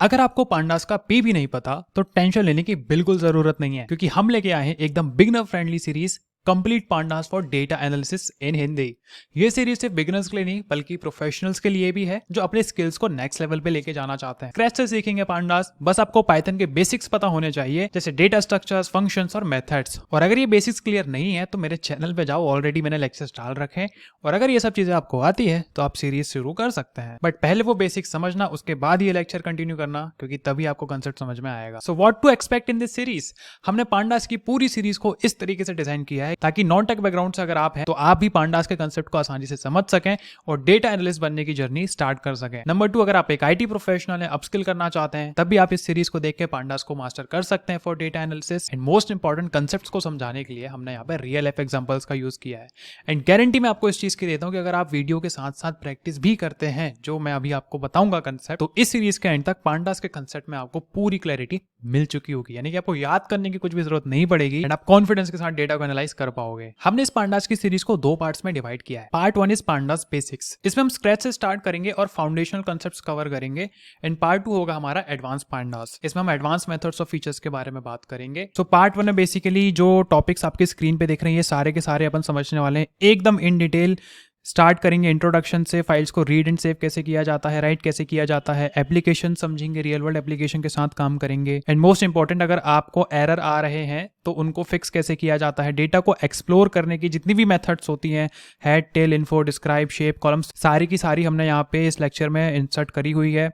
अगर आपको पांडास का पी भी नहीं पता तो टेंशन लेने की बिल्कुल जरूरत नहीं है, क्योंकि हम लेके आए हैं एकदम beginner friendly series complete pandas for data analysis in Hindi. ये सीरीज सिर्फ बिगिनर्स के लिए नहीं बल्कि प्रोफेशनल्स के लिए भी है जो अपने स्किल्स को नेक्स्ट लेवल पे लेके जाना चाहते हैं। क्रैश से सीखेंगे पांडास, बस आपको पाइथन के बेसिक्स पता होने चाहिए, जैसे डेटा स्ट्रक्चर्स, फंक्शंस और मेथड्स। और अगर ये बेसिक्स क्लियर नहीं है तो मेरे चैनल पे जाओ, ऑलरेडी मैंने लेक्चर्स डाल रखे हैं, और अगर ये सब चीजें आपको आती है तो आप सीरीज शुरू कर सकते हैं। बट पहले वो बेसिक्स समझना, उसके बाद ये लेक्चर कंटिन्यू करना, क्योंकि तभी आपको कंसेप्ट समझ में आएगा। So what to expect in this series. हमने पांडास की पूरी सीरीज को इस तरीके से डिजाइन किया है ताकि नॉन टेक बैकग्राउंड से अगर आप हैं तो आप भी पांडास के कंसेप्ट को आसानी से समझ सकें और डेटा एनालिस्ट बनने की जर्नी स्टार्ट कर सकें। नंबर 2, अगर आप एक आईटी प्रोफेशनल है, अपस्किल करना चाहते हैं, तब भी आप इस सीरीज को देख के पांडास को मास्टर कर सकते हैं for data analysis. And most important concepts को समझाने के लिए हमने यहाँ पे रियल लाइफ एग्जांपल्स का यूज किया है। एंड गारंटी मैं आपको इस चीज की देता हूँ कि अगर आप वीडियो के साथ साथ प्रैक्टिस भी करते हैं, जो मैं अभी आपको बताऊंगा कंसेप्ट, तो इस सीरीज के एंड तक पांडास के कंसेप्ट में आपको पूरी क्लैरिटी मिल चुकी होगी। यानी कि आपको याद करने की कुछ भी जरूरत नहीं पड़ेगी एंड आप कॉन्फिडेंस के साथ डेटा को एनालाइज कर पाओगे। हमने इस पांडास की सीरीज को 2 पार्ट्स में डिवाइड किया है। Part 1 is pandas basics. इसमें हम स्क्रैच से स्टार्ट करेंगे और फाउंडेशनल कंसेप्ट्स कवर करेंगे। एंड पार्ट 2 होगा हमारा एडवांस पांडास। इसमें हम एडवांस मेथड्स और फीचर्स के बारे में बात करेंगे। सो पार्ट 1 में बेसिकली जो टॉपिक्स आपके स्क्रीन पे देख रहे हैं, ये सारे के सारे अपन समझने वाले हैं एकदम इन डिटेल। स्टार्ट करेंगे इंट्रोडक्शन से, फाइल्स को रीड एंड सेव कैसे किया जाता है, राइट कैसे किया जाता है, एप्लीकेशन समझेंगे, रियल वर्ल्ड एप्लीकेशन के साथ काम करेंगे। एंड मोस्ट इंपॉर्टेंट, अगर आपको एरर आ रहे हैं तो उनको फिक्स कैसे किया जाता है। डेटा को एक्सप्लोर करने की जितनी भी मेथड्स होती हैं, head, tail, info, describe, shape, columns, सारी की सारी हमने यहाँ पे इस लेक्चर में इंसर्ट करी हुई है।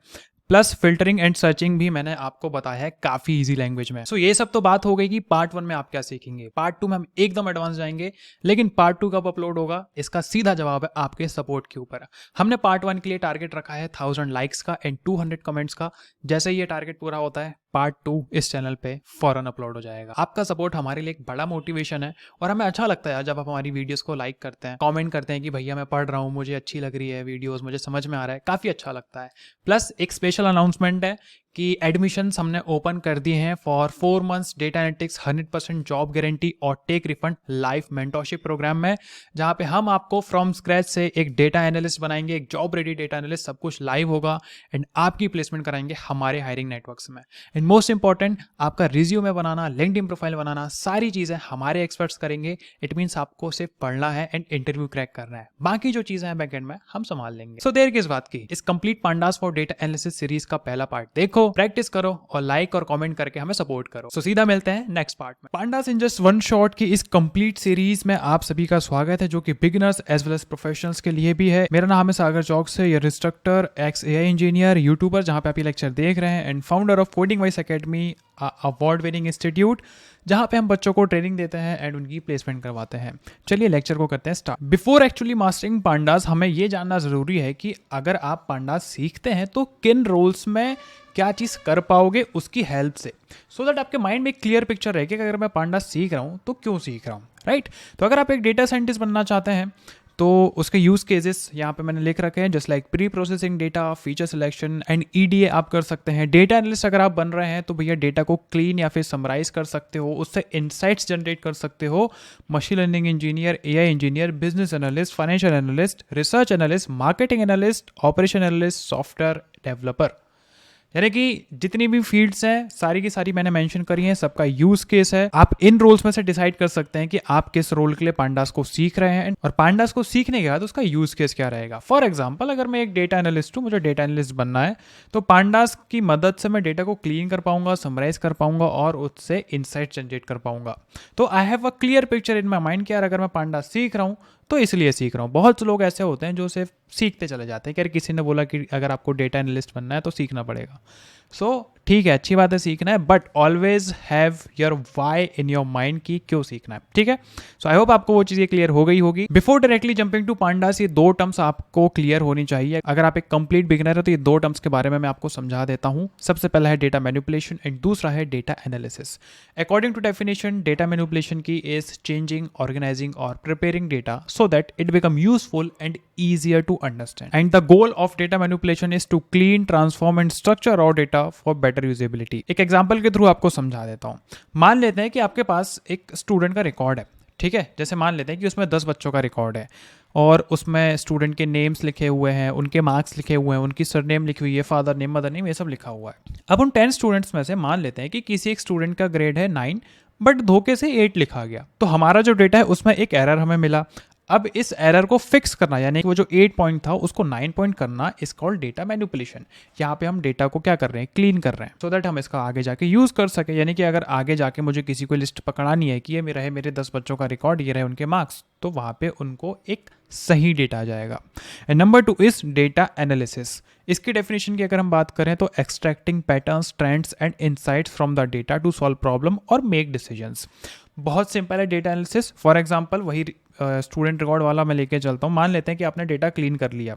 प्लस फिल्टरिंग एंड सर्चिंग भी मैंने आपको बताया है काफी इजी लैंग्वेज में। सो ये सब तो बात हो गई कि पार्ट 1 में आप क्या सीखेंगे। पार्ट 2 में हम एकदम एडवांस जाएंगे, लेकिन पार्ट 2 कब अपलोड होगा इसका सीधा जवाब है आपके सपोर्ट के ऊपर। हमने पार्ट 1 के लिए टारगेट रखा है 1000 लाइक्स का एंड 200 कमेंट्स का। जैसे ही ये टारगेट पूरा होता है, पार्ट 2 इस चैनल पे फौरन अपलोड हो जाएगा। आपका सपोर्ट हमारे लिए एक बड़ा मोटिवेशन है और हमें अच्छा लगता है जब आप हमारी वीडियोस को लाइक करते हैं, कमेंट करते हैं कि भैया मैं पढ़ रहा हूँ, मुझे अच्छी लग रही है वीडियोस, मुझे समझ में आ रहा है, काफी अच्छा लगता है। प्लस एक स्पेशल अनाउंसमेंट है कि एडमिशन्स हमने ओपन कर दिए हैं for 4 months data analytics 100% job guarantee और tech refund life mentorship program में, जहां पे हम आपको फ्रॉम स्क्रैच से एक डेटा एनालिस्ट बनाएंगे, एक जॉब रेडी डेटा एनालिस्ट। सब कुछ लाइव होगा एंड आपकी प्लेसमेंट कराएंगे हमारे हायरिंग नेटवर्क्स में। एंड मोस्ट इंपॉर्टेंट, आपका रिज्यूमे बनाना, लिंक्डइन प्रोफाइल बनाना, सारी चीजें हमारे एक्सपर्ट्स करेंगे। इट मीन्स आपको सिर्फ पढ़ना है एंड इंटरव्यू क्रैक करना है, बाकी जो चीजें हैं बैकएंड में हम संभाल लेंगे। सो देर किस बात की, इस complete pandas for data analysis series का पहला पार्ट देखो, प्रैक्टिस करो और लाइक और कमेंट करके हमें सपोर्ट करो। सो सीधा मिलते हैं नेक्स्ट पार्ट में। Pandas in just one shot की इस कंप्लीट सीरीज में आप सभी का स्वागत है, जो कि beginners as well as professionals के लिए भी है। मेरा नाम है सागर चौक से, ये instructor, x AI engineer, YouTuber जहां पे आप ये लेक्चर देख रहे हैं, and founder of coding vice academy, award winning institute, जहां पे हम बच्चों को ट्रेनिंग देते हैं एंड उनकी प्लेसमेंट करवाते हैं। चलिए लेक्चर को करते हैं start. Before actually mastering pandas, हमें ये जानना जरूरी है कि अगर आप पांडास सीखते हैं तो किन रोल्स में क्या चीज़ कर पाओगे उसकी हेल्प से, सो दैट आपके माइंड में एक क्लियर पिक्चर रहे कि अगर मैं पांडास सीख रहा हूँ तो क्यों सीख रहा हूँ, राइट। तो अगर आप एक डेटा साइंटिस्ट बनना चाहते हैं तो उसके यूज केसेस यहाँ पे मैंने लिख रखे हैं, just like pre processing data, feature selection and EDA आप कर सकते हैं। डेटा एनालिस्ट अगर आप बन रहे हैं तो भैया डेटा को क्लीन या फिर समराइज कर सकते हो, उससे इनसाइट्स जनरेट कर सकते हो। Machine learning engineer, AI engineer, business analyst, financial analyst, research analyst, marketing analyst, operation analyst, software developer, यानी कि जितनी भी फील्ड्स हैं सारी की सारी मैंने मेंशन करी हैं, सबका यूज केस है। आप इन रोल्स में से डिसाइड कर सकते हैं कि आप किस रोल के लिए पांडास को सीख रहे हैं और पांडास को सीखने के बाद उसका यूज केस क्या रहेगा। फॉर एग्जांपल, अगर मैं एक डेटा एनालिस्ट हूं, मुझे डेटा एनालिस्ट बनना है, तो पांडास की मदद से मैं डेटा को क्लीन कर पाऊंगा, समराइज कर पाऊंगा और उससे इनसाइट जनरेट कर पाऊंगा। तो I have a clear picture in my mind कि यार अगर मैं पांडास सीख रहा हूँ तो इसलिए सीख रहा हूँ। बहुत से लोग ऐसे होते हैं जो सिर्फ सीखते चले जाते हैं कि यार किसी ने बोला कि अगर आपको डेटा एनालिस्ट बनना है तो सीखना पड़ेगा। सो ठीक है, अच्छी बात है सीखना है, but always have your why in your mind कि क्यों सीखना है, ठीक है। सो आई होप आपको वो चीजें क्लियर हो गई होगी। Before directly jumping to Pandas, ये 2 टर्म्स आपको क्लियर होनी चाहिए। अगर आप एक कंप्लीट बिगिनर है तो ये 2 टर्म्स के बारे में मैं आपको समझा देता हूं। सबसे पहला है डेटा मैनिपुलेशन एंड दूसरा है data analysis. According to definition, data manipulation की इज चेंजिंग, ऑर्गेनाइजिंग और preparing data so that it become useful and easier to understand. And the goal of data manipulation is to clean, transform and structure raw data for better usability. एक example के through आपको समझा देता हूं। मान लेते हैं कि आपके पास एक स्टूडेंट का रिकॉर्ड है, ठीक है, जैसे मान लेते हैं कि उसमें 10 बच्चों का रिकॉर्ड है और उसमें स्टूडेंट के नेम्स लिखे हुए हैं, उनके मार्क्स लिखे हुए हैं, उनकी सरनेम लिखी हुई है, फादर नेम, मदर नेम, ये सब लिखा हुआ है। अब उन 10 स्टूडेंट्स में से मान लेते हैं कि किसी एक स्टूडेंट का ग्रेड है 9 बट धोखे से 8 लिखा गया, तो हमारा जो डेटा है उसमें एक एरर हमें मिला। अब इस एरर को फिक्स करना, यानी कि वो जो 8 पॉइंट था उसको 9 पॉइंट करना, इज कॉल्ड डेटा मैनिपुलेशन। यहाँ पे हम डेटा को क्या कर रहे हैं, क्लीन कर रहे हैं, सो दैट हम इसका आगे जाके यूज कर सके। यानी कि अगर आगे जाके मुझे किसी को लिस्ट पकड़ानी है कि ये मेरा है, मेरे 10 बच्चों का रिकॉर्ड, ये रहे उनके मार्क्स, तो वहां पे उनको एक सही डेटा आ जाएगा। And number 2 is data analysis. इसकी डेफिनेशन की अगर हम बात करें तो extracting patterns, trends and insights from the data to solve problem और मेक डिसीजंस। बहुत सिंपल है डेटा एनालिसिस। फॉर एग्जांपल वही स्टूडेंट रिकॉर्ड वाला मैं लेके चलता हूँ। मान लेते हैं कि आपने डेटा क्लीन कर लिया।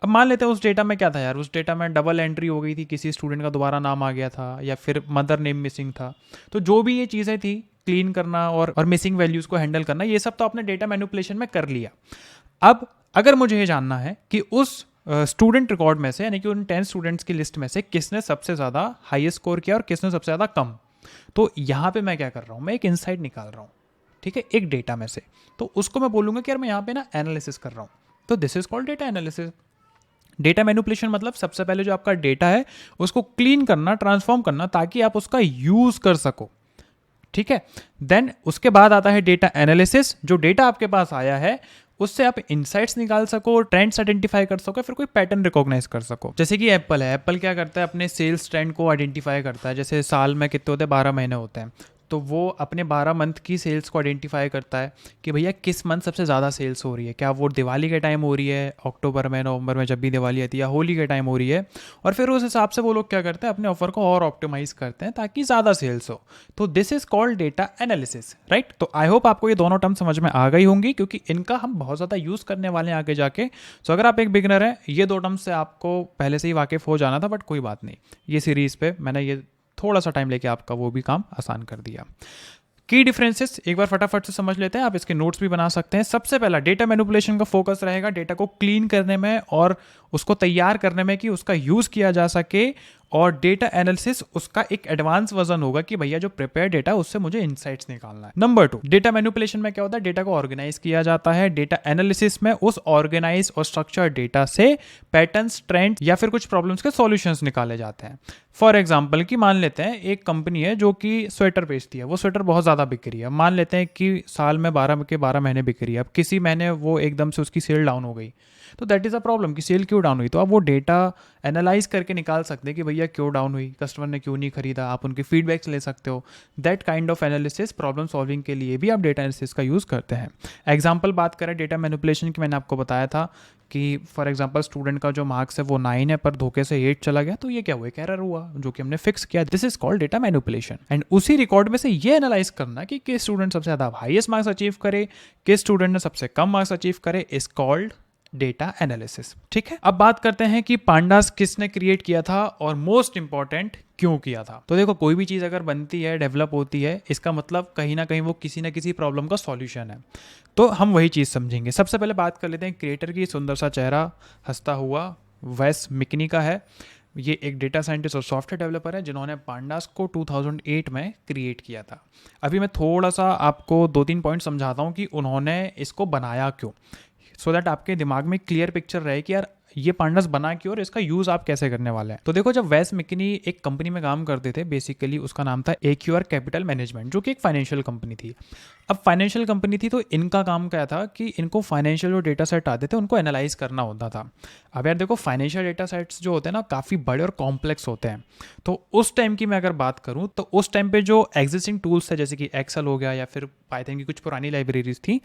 अब मान लेते हैं उस डेटा में क्या था यार, उस डेटा में डबल एंट्री हो गई थी, किसी स्टूडेंट का दोबारा नाम आ गया था, या फिर मदर नेम मिसिंग था। तो जो भी ये चीज़ें थी, क्लीन करना और मिसिंग वैल्यूज़ को हैंडल करना, ये सब तो आपने डेटा मैनिपुलेशन में कर लिया। अब अगर मुझे ये जानना है कि उस स्टूडेंट रिकॉर्ड में से, यानी कि उन 10 स्टूडेंट्स की लिस्ट में से किसने सबसे ज़्यादा हाईएस्ट स्कोर किया और किसने सबसे ज़्यादा कम, तो यहाँ पे मैं क्या कर रहा हूँ, मैं एक इनसाइट निकाल रहा हूँ, ठीक है, एक डेटा में से। तो उसको मैं बोलूँगा कि यार मैं यहाँ पे ना एनालिसिस कर रहा हूँ, तो this is called data analysis. Data manipulation मतलब सबसे पहले जो आपका डेटा है उसको क्लीन करना, ट्रांसफॉर्म करना, ताकि आप उसका यूज कर सको, ठीक है। देन उसके बाद आता है डेटा एनालिसिस। जो डेटा आपके पास आया है उससे आप इनसाइट्स निकाल सको, ट्रेंड्स आइडेंटिफाई कर सको, फिर कोई पैटर्न रिकॉग्नाइज कर सको। जैसे कि एप्पल है, एप्पल क्या करता है, अपने सेल्स ट्रेंड को आइडेंटिफाई करता है। जैसे साल में कितने होते हैं, 12 महीने होते हैं, तो वो अपने 12 मंथ की सेल्स को आइडेंटिफाई करता है कि भैया किस मंथ सबसे ज़्यादा सेल्स हो रही है, क्या वो दिवाली के टाइम हो रही है, अक्टूबर में, नवंबर में, जब भी दिवाली आती है, या होली के टाइम हो रही है। और फिर उस हिसाब से वो लोग क्या करते हैं, अपने ऑफर को और ऑप्टिमाइज करते हैं ताकि ज़्यादा सेल्स हो। तो this is called data analysis, right. तो आई होप आपको ये दोनों टर्म समझ में आ गई होंगी, क्योंकि इनका हम बहुत ज़्यादा यूज़ करने वाले हैं आगे जाके। सो अगर आप एक बिगनर हैं, ये 2 टर्म्स से आपको पहले से ही वाकिफ हो जाना था, बट कोई बात नहीं, ये सीरीज़ पे मैंने ये थोड़ा सा टाइम लेके आपका वो भी काम आसान कर दिया। की डिफरेंसेस एक बार फटाफट से समझ लेते हैं, आप इसके नोट्स भी बना सकते हैं। सबसे पहला, डेटा मैनिपुलेशन का फोकस रहेगा डेटा को क्लीन करने में और उसको तैयार करने में कि उसका यूज किया जा सके, और डेटा एनालिसिस उसका एक एडवांस वर्जन होगा कि भैया जो प्रिपेयर डेटा उससे मुझे इनसाइट्स निकालना है। नंबर 2, डेटा मैनिपुलेशन में क्या होता है, डेटा को ऑर्गेनाइज किया जाता है। डेटा एनालिसिस में उस ऑर्गेनाइज और स्ट्रक्चर्ड डेटा से पैटर्न्स, ट्रेंड या फिर कुछ प्रॉब्लम्स के सॉल्यूशंस निकाले जाते हैं। फॉर एग्जाम्पल कि मान लेते हैं एक कंपनी है जो कि स्वेटर बेचती है, वो स्वेटर बहुत ज़्यादा बिक रही है। मान लेते हैं कि साल में 12 के 12 महीने बिक रही है। अब किसी महीने वो एकदम से उसकी सेल डाउन हो गई, तो दैट इज़ अ प्रॉब्लम कि सेल क्यों डाउन हुई। तो आप वो डेटा एनालाइज करके निकाल सकते हैं कि भैया क्यों डाउन हुई, कस्टमर ने क्यों नहीं खरीदा, आप उनके फीडबैक्स ले सकते हो। That kind of analysis, problem solving के लिए भी आप डेटा एनालिसिस का यूज़ करते हैं। एग्जाम्पल बात करें डेटा मैनिपुलेशन की, मैंने आपको बताया था कि फॉर एग्जाम्पल स्टूडेंट का जो मार्क्स है वो 9 है पर धोखे से 8 चला गया, तो ये क्या हुआ, एक एरर हुआ जो कि हमने फिक्स किया। This is called data manipulation. And उसी रिकॉर्ड में से ये एनालाइज करना कि किस स्टूडेंट सबसे ज़्यादा हाईएस्ट मार्क्स अचीव करे, किस स्टूडेंट ने सबसे कम मार्क्स अचीव करे, इज कॉल्ड डेटा एनालिसिस, ठीक है। अब बात करते हैं कि पांडास किसने क्रिएट किया था और मोस्ट इंपॉर्टेंट क्यों किया था। तो देखो, कोई भी चीज़ अगर बनती है, डेवलप होती है, इसका मतलब कहीं ना कहीं वो किसी ना किसी प्रॉब्लम का सॉल्यूशन है। तो हम वही चीज़ समझेंगे। सबसे पहले बात कर लेते हैं क्रिएटर की। सुंदर सा चेहरा हंसता हुआ वेस मिकनी का है। ये एक डेटा साइंटिस्ट और सॉफ्टवेयर डेवलपर है जिन्होंने पांडास को 2008 में क्रिएट किया था। अभी मैं थोड़ा सा आपको 2-3 पॉइंट समझाता हूँ कि उन्होंने इसको बनाया क्यों, सो दैट आपके दिमाग में क्लियर पिक्चर रहे कि यार ये पांडास बना क्यों और इसका यूज आप कैसे करने वाले हैं। तो देखो, जब वेस मिकनी एक कंपनी में काम करते थे, बेसिकली उसका नाम था AQR कैपिटल मैनेजमेंट, जो कि एक फाइनेंशियल कंपनी थी। अब फाइनेंशियल कंपनी थी तो इनका काम क्या था कि इनको फाइनेंशियल जो डेटा सेट आते थे उनको एनालाइज करना होता था। अब यार देखो, फाइनेंशियल डेटा सेट्स जो होते हैं ना, काफ़ी बड़े और कॉम्प्लेक्स होते हैं। तो उस टाइम की मैं अगर बात करूँ तो उस टाइम पे जो एग्जिस्टिंग टूल्स थे, जैसे कि एक्सेल हो गया या फिर पाइथन की कुछ पुरानी लाइब्रेरीज थी,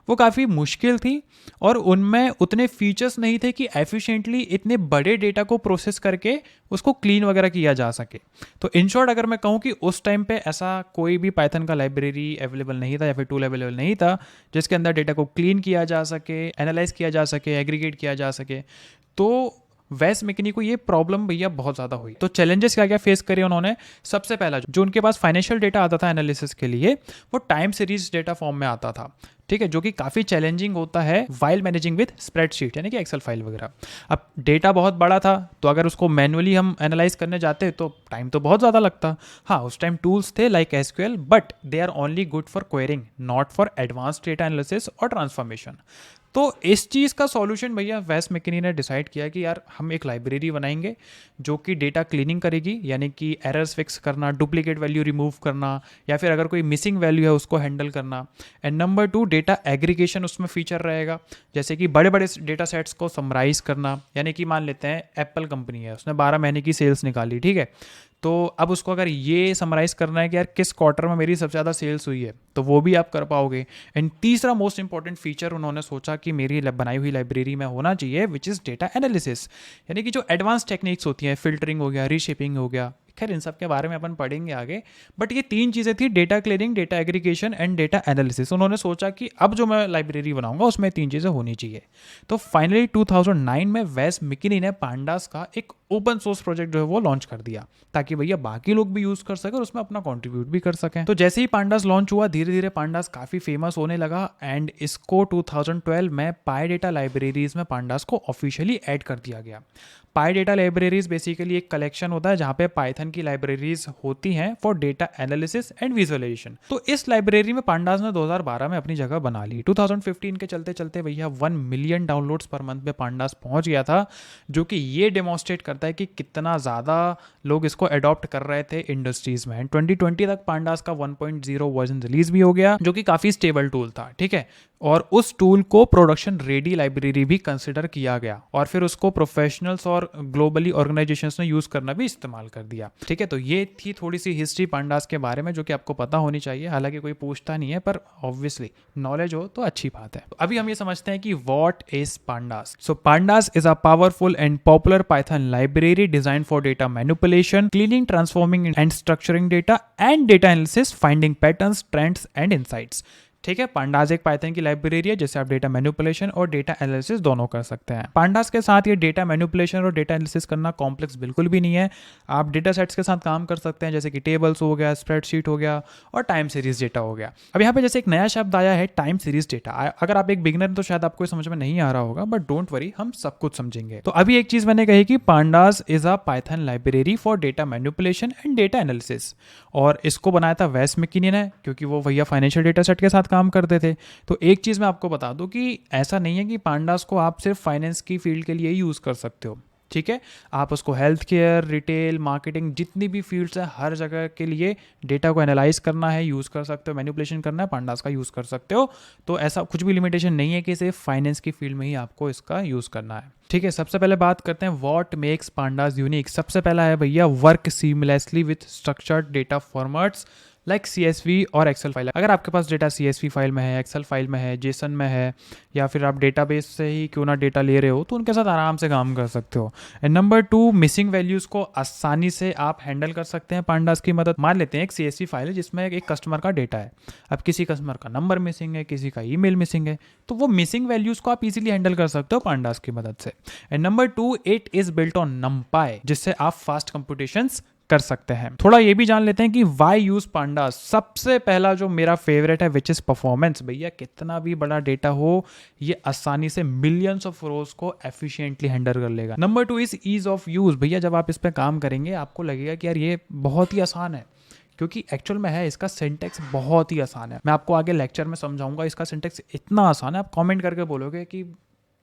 वो काफ़ी मुश्किल थी और उनमें उतने फीचर्स नहीं थे कि एफिशिएंटली इतने बड़े डेटा को प्रोसेस करके उसको क्लीन वगैरह किया जा सके। तो इन शॉर्ट अगर मैं कहूँ कि उस टाइम पे ऐसा कोई भी पाइथन का लाइब्रेरी अवेलेबल नहीं था या फिर टूल अवेलेबल नहीं था जिसके अंदर डेटा को क्लीन किया जा सके, एनालाइज किया जा सके, एग्रीगेट किया जा सके। तो वेस मिकनी को ये प्रॉब्लम भैया बहुत ज़्यादा हुई। तो चैलेंजेस क्या क्या फेस करे उन्होंने। सबसे पहला, जो उनके पास फाइनेंशियल डेटा आता था एनालिसिस के लिए, वो टाइम सीरीज डेटा फॉर्म में आता था। ठीक है, जो कि काफ़ी चैलेंजिंग होता है वाइल मैनेजिंग विथ स्प्रेडशीट यानी कि एक्सेल फाइल वगैरह। अब डेटा बहुत बड़ा था तो अगर उसको मैनुअली हम एनालाइज करने जाते तो टाइम तो बहुत ज़्यादा लगता। हाँ, उस टाइम टूल्स थे like SQL, but they are only good for querying, not for advance data analysis और ट्रांसफॉर्मेशन। तो इस चीज़ का सॉल्यूशन भैया वेस मैकिनी ने डिसाइड किया कि यार हम एक लाइब्रेरी बनाएंगे जो कि डेटा क्लीनिंग करेगी, यानी कि एरर्स फिक्स करना, डुप्लीकेट वैल्यू रिमूव करना, या फिर अगर कोई मिसिंग वैल्यू है उसको हैंडल करना। एंड नंबर 2, डेटा एग्रीगेशन उसमें फीचर रहेगा, जैसे कि बड़े बड़े डेटा सेट्स को समराइज करना। यानी कि मान लेते हैं एप्पल कंपनी है, उसने 12 महीने की सेल्स निकाली, ठीक है, तो अब उसको अगर ये समराइज करना है कि यार किस क्वार्टर में मेरी सबसे ज़्यादा सेल्स हुई है, तो वो भी आप कर पाओगे। एंड तीसरा मोस्ट इंपॉर्टेंट फीचर उन्होंने सोचा कि मेरी बनाई हुई लाइब्रेरी में होना चाहिए, विच इज़ डेटा एनालिसिस, यानी कि जो एडवांस टेक्निक्स होती हैं, फिल्टरिंग हो गया, रीशेपिंग हो गया, खैर इन सब के बारे में अपन पढ़ेंगे आगे। बट ये 3 चीज़ें थी, data cleaning, data aggregation and data analysis. उन्होंने सोचा कि अब जो मैं लाइब्रेरी बनाऊंगा उसमें 3 चीज़ें होनी चाहिए। तो फाइनली 2009 में वेस मैकिनी ने पांडास का एक ओपन सोर्स प्रोजेक्ट जो है वो लॉन्च कर दिया, ताकि भैया बाकी लोग भी यूज कर सकें और उसमें अपना कंट्रीब्यूट भी कर सकें। तो जैसे ही पांडास लॉन्च हुआ, धीरे धीरे पांडास काफी फेमस होने लगा एंड इसको 2012 में पाई डेटा लाइब्रेरीज में पांडास को ऑफिशियली ऐड कर दिया गया। पाई डेटा लाइब्रेरीज बेसिकली एक कलेक्शन होता है जहाँ पे पाइथन की लाइब्रेरीज होती हैं for data analysis and visualization. तो इस लाइब्रेरी में पांडास ने 2012 में अपनी जगह बना ली। 2015 के चलते चलते भैया 1 मिलियन डाउनलोड्स पर मंथ पे पांडास पहुंच गया था, जो कि ये डेमोन्स्ट्रेट करता है कि कितना ज़्यादा लोग इसको अडॉप्ट कर रहे थे इंडस्ट्रीज में। 2020 तक पांडास का 1.0 वर्जन रिलीज भी हो गया, जो कि काफ़ी स्टेबल टूल था, ठीक है, और उस टूल को प्रोडक्शन रेडी लाइब्रेरी भी कंसिडर किया गया और फिर उसको प्रोफेशनल्स और ग्लोबली ऑर्गेनाइजेशंस ने यूज करना भी इस्तेमाल कर दिया, ठीक है। तो ये थी थोड़ी सी हिस्ट्री पांडास के बारे में, जो कि आपको पता होनी चाहिए, हालांकि कोई पूछता नहीं है, पर ऑब्वियसली नॉलेज हो तो अच्छी बात है। तो अभी हम ये समझते हैं कि what is pandas. So pandas is a powerful and popular Python library design for data manipulation, cleaning, transforming and structuring data and data analysis, finding patterns, trends and insights, ठीक है। पांडास एक पाइथन की library है जिससे आप data manipulation और data analysis दोनों कर सकते हैं। पांडास के साथ ये डेटा मैनिपुलेशन और डेटा एनालिसिस करना कॉम्प्लेक्स बिल्कुल भी नहीं है। आप डेटा सेट्स के साथ काम कर सकते हैं, जैसे कि टेबल्स हो गया, स्प्रेडशीट हो गया और टाइम सीरीज डेटा हो गया। अब यहाँ पे जैसे एक नया शब्द आया है, टाइम सीरीज डेटा। अगर आप एक बिगिनर तो शायद आपको समझ में नहीं आ रहा होगा, बट डोंट वरी, हम सब कुछ समझेंगे। तो अभी एक चीज मैंने कही कि pandas is a Python library for data manipulation and data analysis, और इसको बनाया था वेस मैकिनी ने, क्योंकि वो भैया फाइनेंशियल डेटा सेट के साथ काम करते थे। तो एक चीज़ मैं आपको बता दूं कि ऐसा नहीं है कि पांडास को आप सिर्फ फाइनेंस की फील्ड के लिए ही यूज़ कर सकते हो, ठीक है। आप उसको हेल्थ केयर, रिटेल, मार्केटिंग, जितनी भी फील्ड्स है हर जगह के लिए डेटा को एनालाइज करना है, यूज़ कर सकते हो, मैनिपुलेशन करना है, पांडास का यूज़ कर सकते हो। तो ऐसा कुछ भी लिमिटेशन नहीं है कि सिर्फ फाइनेंस की फील्ड में ही आपको इसका यूज़ करना है, ठीक है। सबसे पहले बात करते हैं व्हाट मेक्स पांडास यूनिक। सबसे पहला है भैया work seamlessly with structured data formats like CSV और एक्सेल फाइल। अगर आपके पास डेटा CSV फाइल में है, एक्सेल फाइल में है, जेसन में है, या फिर आप डेटाबेस से ही क्यों ना डेटा ले रहे हो, तो उनके साथ आराम से काम कर सकते हो। एंड नंबर 2, मिसिंग वैल्यूज़ को आसानी से आप हैंडल कर सकते हैं पांडास की मदद। मान लेते हैं एक CSV फाइल है जिसमें एक कस्टमर का डेटा है, अब किसी कस्टमर का नंबर मिसिंग है, किसी का ईमेल मिसिंग है, तो वो मिसिंग वैल्यूज़ को आप इजीली हैंडल कर सकते हो पांडास की मदद से। And number 2, it is built on NumPy, जिससे आप फास्ट कंप्यूटेशंस कर सकते हैं। थोड़ा ये भी जान लेते हैं कि वाई यूज पांडास। सबसे पहला जो मेरा फेवरेट है, विच इज परफॉर्मेंस। भैया कितना भी बड़ा डेटा हो, ये आसानी से मिलियंस ऑफ रोज को एफिशिएंटली हैंडल कर लेगा। Number 2 is ease of use. भैया जब आप इस पे काम करेंगे आपको लगेगा कि यार ये बहुत ही आसान है, क्योंकि एक्चुअल में है, इसका सिंटेक्स बहुत ही आसान है। मैं आपको आगे लेक्चर में समझाऊंगा, इसका सिंटेक्स इतना आसान है, आप कमेंट करके बोलोगे कि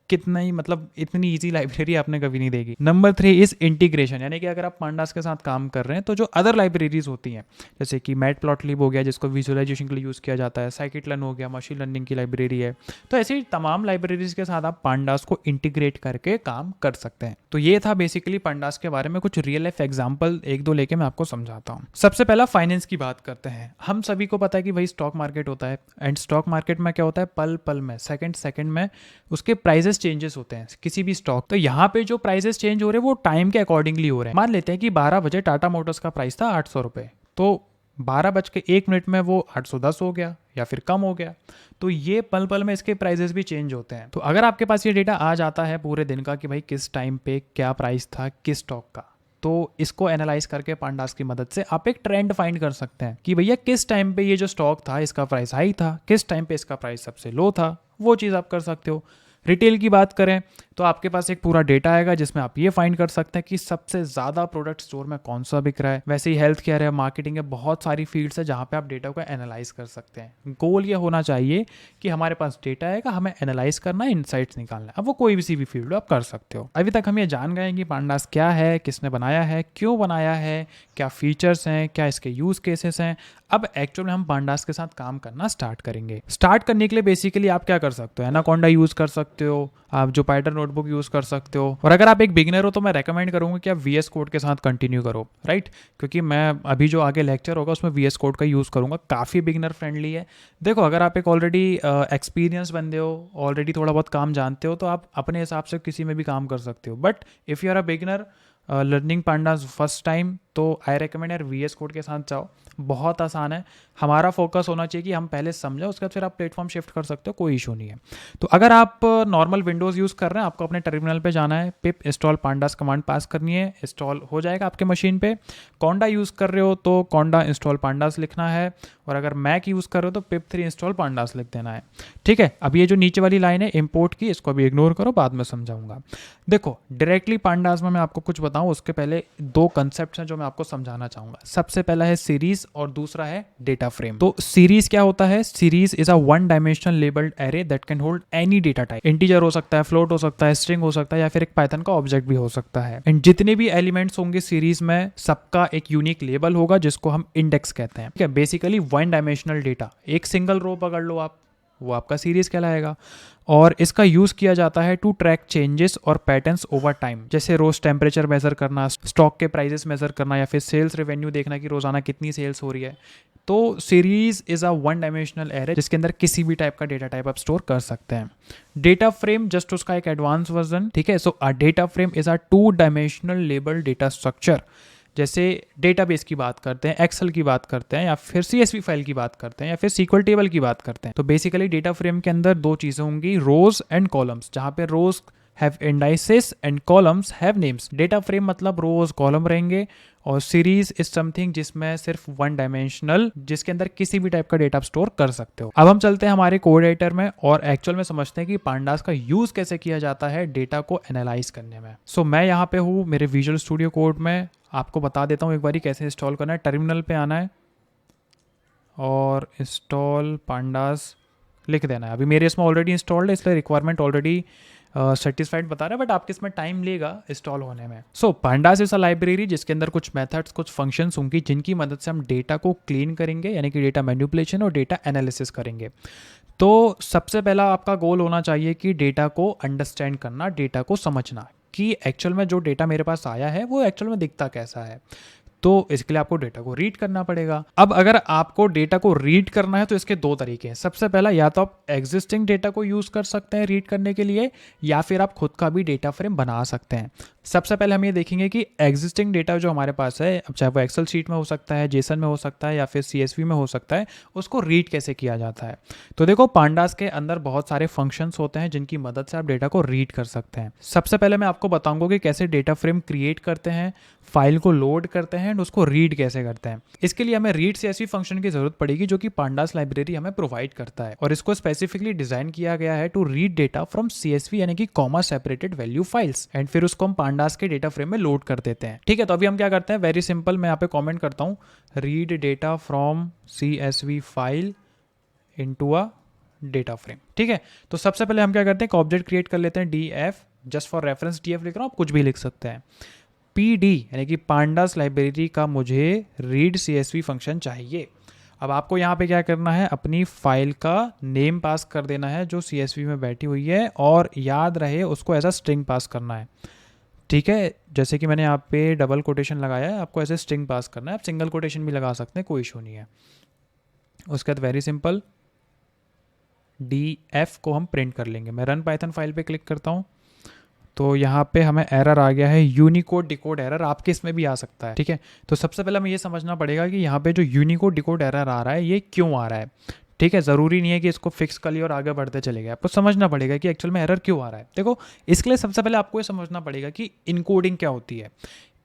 कितना ही, मतलब इतनी इजी लाइब्रेरी आपने कभी नहीं देखी। नंबर 3 इज इंटीग्रेशन, यानी कि अगर आप पांडास के साथ काम कर रहे हैं तो जो अदर लाइब्रेरीज होती हैं, जैसे कि मैटप्लॉटलिब हो गया जिसको विजुअलाइजेशन के लिए यूज़ किया जाता है, साइकिटलन हो गया मशीन लर्निंग की लाइब्रेरी है, तो ऐसी तमाम लाइब्रेरीज के साथ आप पांडास को इंटीग्रेट करके काम कर सकते हैं। तो ये था बेसिकली पांडास के बारे में कुछ रियल लाइफ एग्जाम्पल 1-2 लेके मैं आपको समझाता हूँ। सबसे पहला फाइनेंस की बात करते हैं। हम सभी को पता है कि भाई स्टॉक मार्केट होता है, एंड स्टॉक मार्केट में क्या होता है, पल पल में, सेकंड में उसके प्राइजेस चेंजेस होते हैं किसी भी स्टॉक। तो यहाँ पे जो प्राइजेस चेंज हो रहे हैं वो टाइम के अकॉर्डिंगली हो रहे हैं। मान लेते हैं कि 12 बजे टाटा मोटर्स का प्राइस था 800 रुपये, तो 12:01 में वो 810 हो गया या फिर कम हो गया। तो ये पल पल में इसके प्राइजेस भी चेंज होते हैं। तो अगर आपके पास ये डेटा आ जाता है पूरे दिन का कि भाई किस टाइम पे क्या प्राइस था किस स्टॉक का, तो इसको एनालाइज करके पांडास की मदद से आप एक ट्रेंड फाइंड कर सकते हैं कि भैया किस टाइम पे ये जो स्टॉक था इसका प्राइस हाई था, किस टाइम पे इसका प्राइस सबसे लो था, वो चीज़ आप कर सकते हो। रिटेल की बात करें तो आपके पास एक पूरा डेटा आएगा जिसमें आप ये फाइंड कर सकते हैं कि सबसे ज़्यादा प्रोडक्ट स्टोर में कौन सा बिक रहा है। वैसे ही हेल्थ केयर है, मार्केटिंग है, बहुत सारी फील्ड्स है जहाँ पे आप डेटा को एनालाइज कर सकते हैं। गोल ये होना चाहिए कि हमारे पास डेटा आएगा, हमें एनालाइज करना है, इनसाइट्स निकालना है। अब वो कोई भी सी भी फील्ड हो आप कर सकते हो। अभी तक हम ये जान गए कि पांडास क्या है, किसने बनाया है, क्यों बनाया है, क्या फीचर्स हैं, क्या इसके यूज केसेस हैं। अब एक्चुअल में हम पांडास के साथ काम करना स्टार्ट करेंगे। स्टार्ट करने के लिए बेसिकली आप क्या कर सकते हो, एनाकोंडा यूज कर सकते हो, आप जुपिटर नोटबुक यूज कर सकते हो। और अगर आप एक बिगिनर हो तो मैं रेकमेंड करूंगा कि आप VS कोड के साथ कंटिन्यू करो, राइट, क्योंकि मैं अभी जो आगे लेक्चर होगा उसमें VS कोड का यूज करूंगा, काफी बिगिनर फ्रेंडली है। देखो अगर आप एक ऑलरेडी एक्सपीरियंस बंदे हो, ऑलरेडी थोड़ा बहुत काम जानते हो, तो आप अपने हिसाब से किसी में भी काम कर सकते हो। But if you are a beginner learning pandas first time, तो आई रिकमेंड यार VS कोड के साथ जाओ, बहुत आसान है। हमारा फोकस होना चाहिए कि हम पहले समझो, उसके बाद फिर आप प्लेटफॉर्म शिफ्ट कर सकते हो, कोई इशू नहीं है। तो अगर आप नॉर्मल विंडोज़ यूज़ कर रहे हैं, आपको अपने टर्मिनल पे जाना है, पिप इंस्टॉल पांडास कमांड पास करनी है, इंस्टॉल हो जाएगा आपके मशीन पे। कॉन्डा यूज़ कर रहे हो तो कॉन्डा इंस्टॉल पांडास लिखना है, और अगर मैक यूज़ कर रहे हो तो पिप3 इंस्टॉल पांडास लिख देना है। ठीक है, अब ये जो नीचे वाली लाइन है इंपोर्ट की, इसको अभी इग्नोर करो, बाद में समझाऊंगा। देखो डायरेक्टली पांडास में मैं आपको कुछ बताऊं उसके पहले दो कंसेप्ट हैं जो मैं आपको समझाना चाहूंगा। सबसे पहला है सीरीज और दूसरा है डेटा फ्रेम। तो सीरीज क्या होता है? Series is a one dimensional labelled array that can hold any data type. Integer हो सकता है, फ्लोट हो सकता है, स्ट्रिंग हो सकता है, या फिर एक पाइथन का ऑब्जेक्ट भी हो सकता है। एंड जितने भी एलिमेंट्स होंगे सीरीज में, सबका एक यूनिक लेबल होगा जिसको हम इंडेक्स कहते हैं। ठीक है, बेसिकली वन डायमेंशनल डेटा, एक सिंगल रो पकड़ लो आप, वो आपका सीरीज कहलाएगा। और इसका यूज किया जाता है टू ट्रैक चेंजेस और पैटर्न्स ओवर टाइम, जैसे रोज टेम्परेचर मेजर करना, स्टॉक के प्राइसेस मेजर करना, या फिर सेल्स रेवेन्यू देखना कि रोजाना कितनी सेल्स हो रही है। तो series is a one dimensional array जिसके अंदर किसी भी टाइप का डेटा टाइप आप स्टोर कर सकते हैं। डेटा फ्रेम जस्ट उसका एक एडवांस वर्जन। ठीक है, so a data frame is a two dimensional label data structure. जैसे डेटाबेस की बात करते हैं, एक्सेल की बात करते हैं, या फिर CSV फाइल की बात करते हैं, या फिर SQL टेबल की बात करते हैं। तो बेसिकली डेटा फ्रेम के अंदर दो चीज़ें होंगी, रोज एंड कॉलम्स, जहाँ पे rows have indices and columns have names. Data frame मतलब रोज कॉलम रहेंगे, और सीरीज इज समथिंग जिसमें सिर्फ वन डायमेंशनल, जिसके अंदर किसी भी टाइप का डेटा आप स्टोर कर सकते हो। अब हम चलते हैं हमारे कोड एडिटर में और एक्चुअल में समझते हैं कि पांडास का यूज कैसे किया जाता है डेटा को एनालाइज करने में। सो मैं यहाँ पे हूँ मेरे विजुअल स्टूडियो कोड में, आपको बता देता हूँ एक बारी कैसे इंस्टॉल करना है। टर्मिनल पे आना है और इंस्टॉल पांडास लिख देना है। अभी मेरे इसमें ऑलरेडी इंस्टॉल्ड है, इसलिए रिक्वायरमेंट ऑलरेडी सेटिस्फाइड बता रहा है, बट आपके इसमें टाइम लेगा इंस्टॉल होने में। सो पांडास इज अ लाइब्रेरी जिसके अंदर कुछ मेथड्स, कुछ फंक्शंस होंगी जिनकी मदद से हम डेटा को क्लीन करेंगे, यानी कि डेटा मैनिपुलेशन और डेटा एनालिसिस करेंगे। तो सबसे पहला आपका गोल होना चाहिए कि डेटा को अंडरस्टैंड करना, डेटा को समझना कि एक्चुअल में जो डेटा मेरे पास आया है वो एक्चुअल में दिखता कैसा है। तो इसके लिए आपको डेटा को रीड करना पड़ेगा। अब अगर आपको डेटा को रीड करना है तो इसके दो तरीके हैं। सबसे पहला, या तो आप एग्जिस्टिंग डेटा को यूज कर सकते हैं रीड करने के लिए, या फिर आप खुद का भी डेटा फ्रेम बना सकते हैं। सबसे पहले हम ये देखेंगे कि एग्जिस्टिंग डेटा जो हमारे पास है, अब चाहे वो एक्सेल शीट में हो सकता है, जेसन में हो सकता है, या फिर CSV में हो सकता है, उसको रीड कैसे किया जाता है। तो देखो पांडास के अंदर बहुत सारे फंक्शंस होते हैं जिनकी मदद से आप डेटा को रीड कर सकते हैं। सबसे पहले मैं आपको बताऊंगा कि कैसे डेटा फ्रेम क्रिएट करते हैं, फाइल को लोड करते हैं, उसको रीड कैसे करते हैं। इसके लिए हमें रीड CSV फंक्शन की जरूरत पड़ेगी जो कि पांडास लाइब्रेरी हमें प्रोवाइड करता है, और इसको स्पेसिफिकली डिजाइन किया गया है to read data from CSV यानी कि comma separated value files, and फिर उसको हम पांडास के डेटा फ्रेम में लोड कर देते हैं। ठीक है, तो अभी हम क्या करते हैं, वेरी सिंपल, मैं यहाँ पे कॉमेंट करता हूँ, read data from CSV file into a data frame. ठीक है, तो सबसे पहले हम क्या करते हैं, एक ऑब्जेक्ट क्रिएट कर लेते हैं, DF, just for reference DF लिख रहा हूँ, आप कुछ भी लिख सकते हैं। PD यानी कि पांडास लाइब्रेरी का मुझे रीड CSV फंक्शन चाहिए। अब आपको यहाँ पे क्या करना है, अपनी फाइल का नेम पास कर देना है जो CSV में बैठी हुई है, और याद रहे उसको एज अ स्ट्रिंग पास करना है। ठीक है, जैसे कि मैंने यहाँ पे डबल कोटेशन लगाया है, आपको ऐसे स्ट्रिंग पास करना है, आप सिंगल कोटेशन भी लगा सकते हैं, कोई इशू नहीं है। उसके बाद वेरी सिंपल DF को हम प्रिंट कर लेंगे। मैं रन पाइथन फाइल पे क्लिक करता हूँ, तो यहाँ पे हमें एरर आ गया है, यूनिकोड डिकोड एरर। आपके इसमें भी आ सकता है। ठीक है, तो सबसे पहले हमें ये समझना पड़ेगा कि यहाँ पे जो यूनिकोड डिकोड एरर आ रहा है ये क्यों आ रहा है। ठीक है, ज़रूरी नहीं है कि इसको फिक्स कर लिया और आगे बढ़ते चले गए, आपको समझना पड़ेगा कि एक्चुअल में एरर क्यों आ रहा है। देखो इसके लिए सबसे पहले आपको ये समझना पड़ेगा कि इनकोडिंग क्या होती है।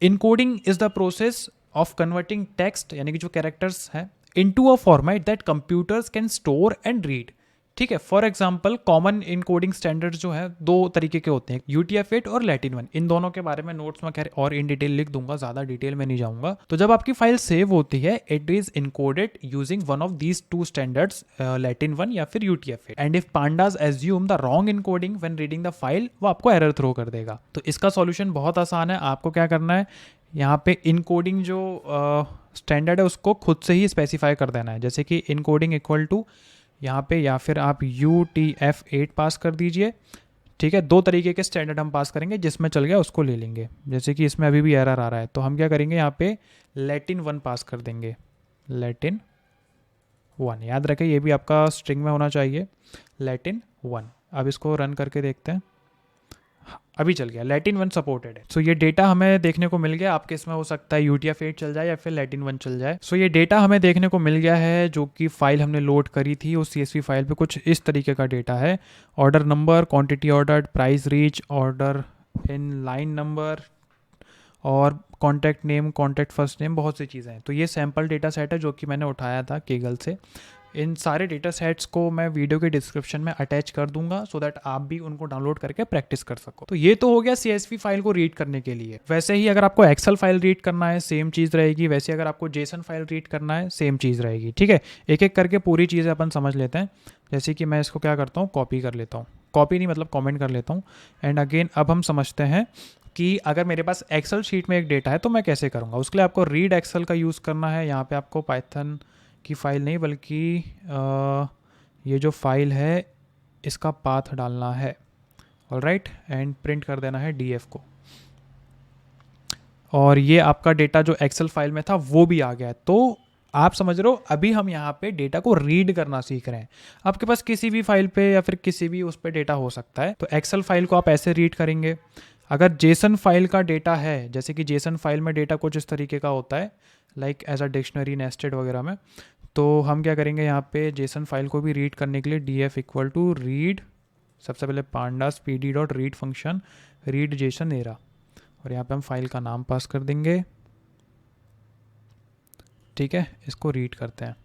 Encoding is the process of converting text यानी कि जो कैरेक्टर्स हैं into a format that computers can store and read. ठीक है, for example common encoding standard जो है दो तरीके के होते हैं, UTF-8 और लैटिन 1। इन दोनों के बारे में नोट्स में खैर और इन डिटेल लिख दूंगा, ज्यादा डिटेल में नहीं जाऊंगा। तो जब आपकी फाइल सेव होती है it is encoded using one of these two standards, Latin 1 या फिर UTF-8। And if pandas assume the wrong encoding when reading the file, वो आपको एरर थ्रो कर देगा। तो इसका सॉल्यूशन बहुत आसान है। आपको क्या करना है, यहाँ पे इनकोडिंग जो स्टैंडर्ड है उसको खुद से ही स्पेसिफाई कर देना है, जैसे कि इनकोडिंग इक्वल टू यहाँ पे, या फिर आप UTF-8 पास कर दीजिए। ठीक है, दो तरीके के स्टैंडर्ड हम पास करेंगे, जिसमें चल गया उसको ले लेंगे। जैसे कि इसमें अभी भी एरर आ रहा है तो हम क्या करेंगे, यहाँ पे लैटिन 1 पास कर देंगे, लैटिन 1। याद रखें ये भी आपका स्ट्रिंग में होना चाहिए, लैटिन 1। अब इसको रन करके देखते हैं, अभी चल गया, लैटिन 1 सपोर्टेड है। सो ये डेटा हमें देखने को मिल गया। आपके इसमें हो सकता है UTF-8 चल जाए या फिर लैटिन 1 चल जाए। सो ये डेटा हमें देखने को मिल गया है, जो कि फाइल हमने लोड करी थी उस CSV फाइल पे कुछ इस तरीके का डेटा है। Order number, quantity ordered, price reach, order in line number और contact name, contact first name, बहुत सी चीज़ें हैं। तो ये सैम्पल डेटा सेट है जो कि मैंने उठाया था केगल से। इन सारे डेटा सेट्स को मैं वीडियो के डिस्क्रिप्शन में अटैच कर दूंगा सो दैट आप भी उनको डाउनलोड करके प्रैक्टिस कर सको। तो ये तो हो गया CSV फाइल को रीड करने के लिए। वैसे ही अगर आपको एक्सेल फाइल रीड करना है सेम चीज़ रहेगी, वैसे अगर आपको JSON फाइल रीड करना है सेम चीज़ रहेगी। ठीक है, एक एक करके पूरी चीज़ें अपन समझ लेते हैं। जैसे कि मैं इसको क्या करता हूँ, कॉपी कर लेता हूँ, कॉपी नहीं मतलब कॉमेंट कर लेता हूँ। एंड अगेन अब हम समझते हैं कि अगर मेरे पास एक्सेल शीट में एक डेटा है तो मैं कैसे करूँगा। उसके लिए आपको रीड एक्सेल का यूज़ करना है। यहाँ पे आपको पाइथन की फाइल नहीं बल्कि ये जो फाइल है इसका पाथ डालना है, ऑलराइट, एंड प्रिंट कर देना है DF को। और ये आपका डेटा जो एक्सेल फाइल में था वो भी आ गया है। तो आप समझ रहे हो, अभी हम यहाँ पे डेटा को रीड करना सीख रहे हैं। आपके पास किसी भी फाइल पे या फिर किसी भी उस पे डेटा हो सकता है। तो एक्सेल फाइल को आप ऐसे रीड करेंगे। अगर JSON फाइल का डेटा है, जैसे कि JSON फाइल में डेटा कुछ इस तरीके का होता है, like as a dictionary, nested वगैरह में, तो हम क्या करेंगे, यहाँ पे JSON फाइल को भी रीड करने के लिए DF इक्वल टू रीड, सबसे पहले pandas pd.read function read JSON era, और यहाँ पे हम फाइल का नाम पास कर देंगे। ठीक है, इसको रीड करते हैं।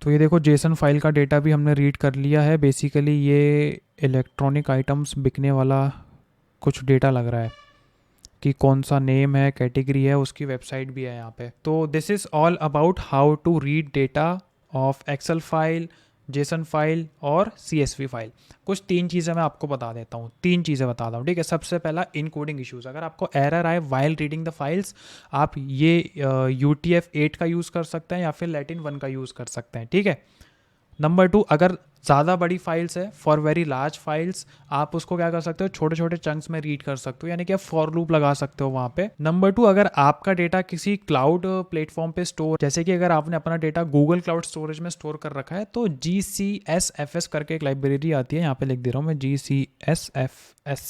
तो ये देखो JSON फाइल का डेटा भी हमने रीड कर लिया है। बेसिकली ये इलेक्ट्रॉनिक आइटम्स बिकने वाला कुछ डेटा लग रहा है कि कौन सा नेम है, कैटेगरी है, उसकी वेबसाइट भी है यहाँ पे। तो this is all about how to read data of Excel file, JSON file और CSV फाइल। कुछ तीन चीज़ें मैं आपको बता देता हूँ, तीन चीज़ें बताता हूँ। ठीक है, सबसे पहला इनकोडिंग इश्यूज। अगर आपको एरर आए वाइल रीडिंग द फाइल्स, आप ये UTF-8 का यूज़ कर सकते हैं या फिर लैटिन 1 का यूज़ कर सकते हैं। ठीक है, नंबर 2, अगर ज़्यादा बड़ी फाइल्स है, फॉर वेरी लार्ज फाइल्स, आप उसको क्या कर सकते हो, छोटे छोटे चंक्स में रीड कर सकते हो, यानी कि आप फॉर लूप लगा सकते हो वहाँ पे। नंबर 2, अगर आपका डेटा किसी क्लाउड प्लेटफॉर्म पे स्टोर, जैसे कि अगर आपने अपना डेटा गूगल क्लाउड स्टोरेज में स्टोर कर रखा है, तो GCSFS करके एक लाइब्रेरी आती है, यहाँ पे लिख दे रहा हूँ मैं, GCSFS।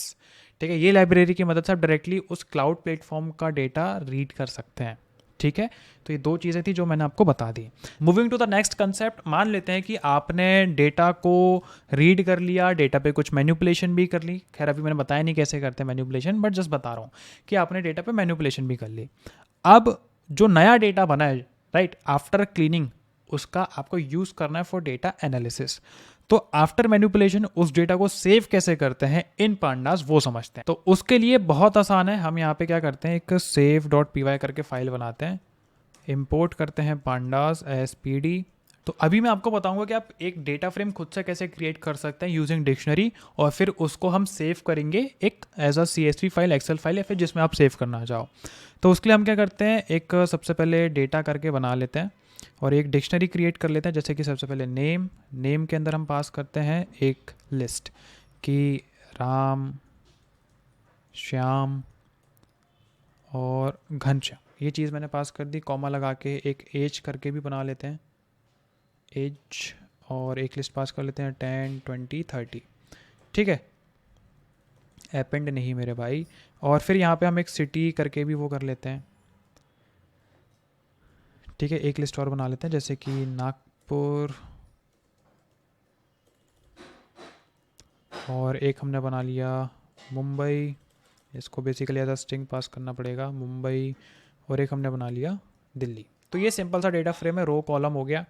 ठीक है, ये लाइब्रेरी की मदद से आप डायरेक्टली उस क्लाउड प्लेटफॉर्म का डेटा रीड कर सकते हैं। ठीक है, तो ये दो चीज़ें थी जो मैंने आपको बता दी। Moving to the next concept, मान लेते हैं कि आपने डेटा को रीड कर लिया, डेटा पे कुछ मैनिपुलेशन भी कर ली। खैर अभी मैंने बताया नहीं कैसे करते हैं मैनिपुलेशन, बट जस्ट बता रहा हूँ कि आपने डेटा पे मैनिपुलेशन भी कर ली। अब जो नया डेटा बना है, राइट, आफ्टर क्लीनिंग, उसका आपको यूज़ करना है फॉर डेटा एनालिसिस। तो आफ्टर मैनिपुलेशन उस डेटा को सेव कैसे करते हैं इन पांडास, वो समझते हैं। तो उसके लिए बहुत आसान है, हम यहाँ पे क्या करते हैं, एक save.py करके फाइल बनाते हैं, इंपोर्ट करते हैं pandas as pd। तो अभी मैं आपको बताऊंगा कि आप एक डेटा फ्रेम खुद से कैसे क्रिएट कर सकते हैं यूजिंग डिक्शनरी, और फिर उसको हम सेव करेंगे एक as a CSV file, Excel file, या फिर जिसमें आप सेव करना चाहो। तो उसके लिए हम क्या करते हैं, एक सबसे पहले डेटा करके बना लेते हैं और एक डिक्शनरी क्रिएट कर लेते हैं। जैसे कि सबसे पहले नेम के अंदर हम पास करते हैं एक लिस्ट कि राम, श्याम और घनश्याम, ये चीज़ मैंने पास कर दी। कॉमा लगा के एक एज करके भी बना लेते हैं, एज, और एक लिस्ट पास कर लेते हैं 10, 20, 30। ठीक है, अपेंड नहीं मेरे भाई। और फिर यहाँ पे हम एक सिटी करके भी वो कर लेते हैं। ठीक है, एक लिस्ट और बना लेते हैं, जैसे कि नागपुर, और एक हमने बना लिया मुंबई, इसको basically as a string pass करना पड़ेगा, मुंबई, और एक हमने बना लिया दिल्ली। तो ये सिंपल सा डेटा फ्रेम है, रो कॉलम हो गया।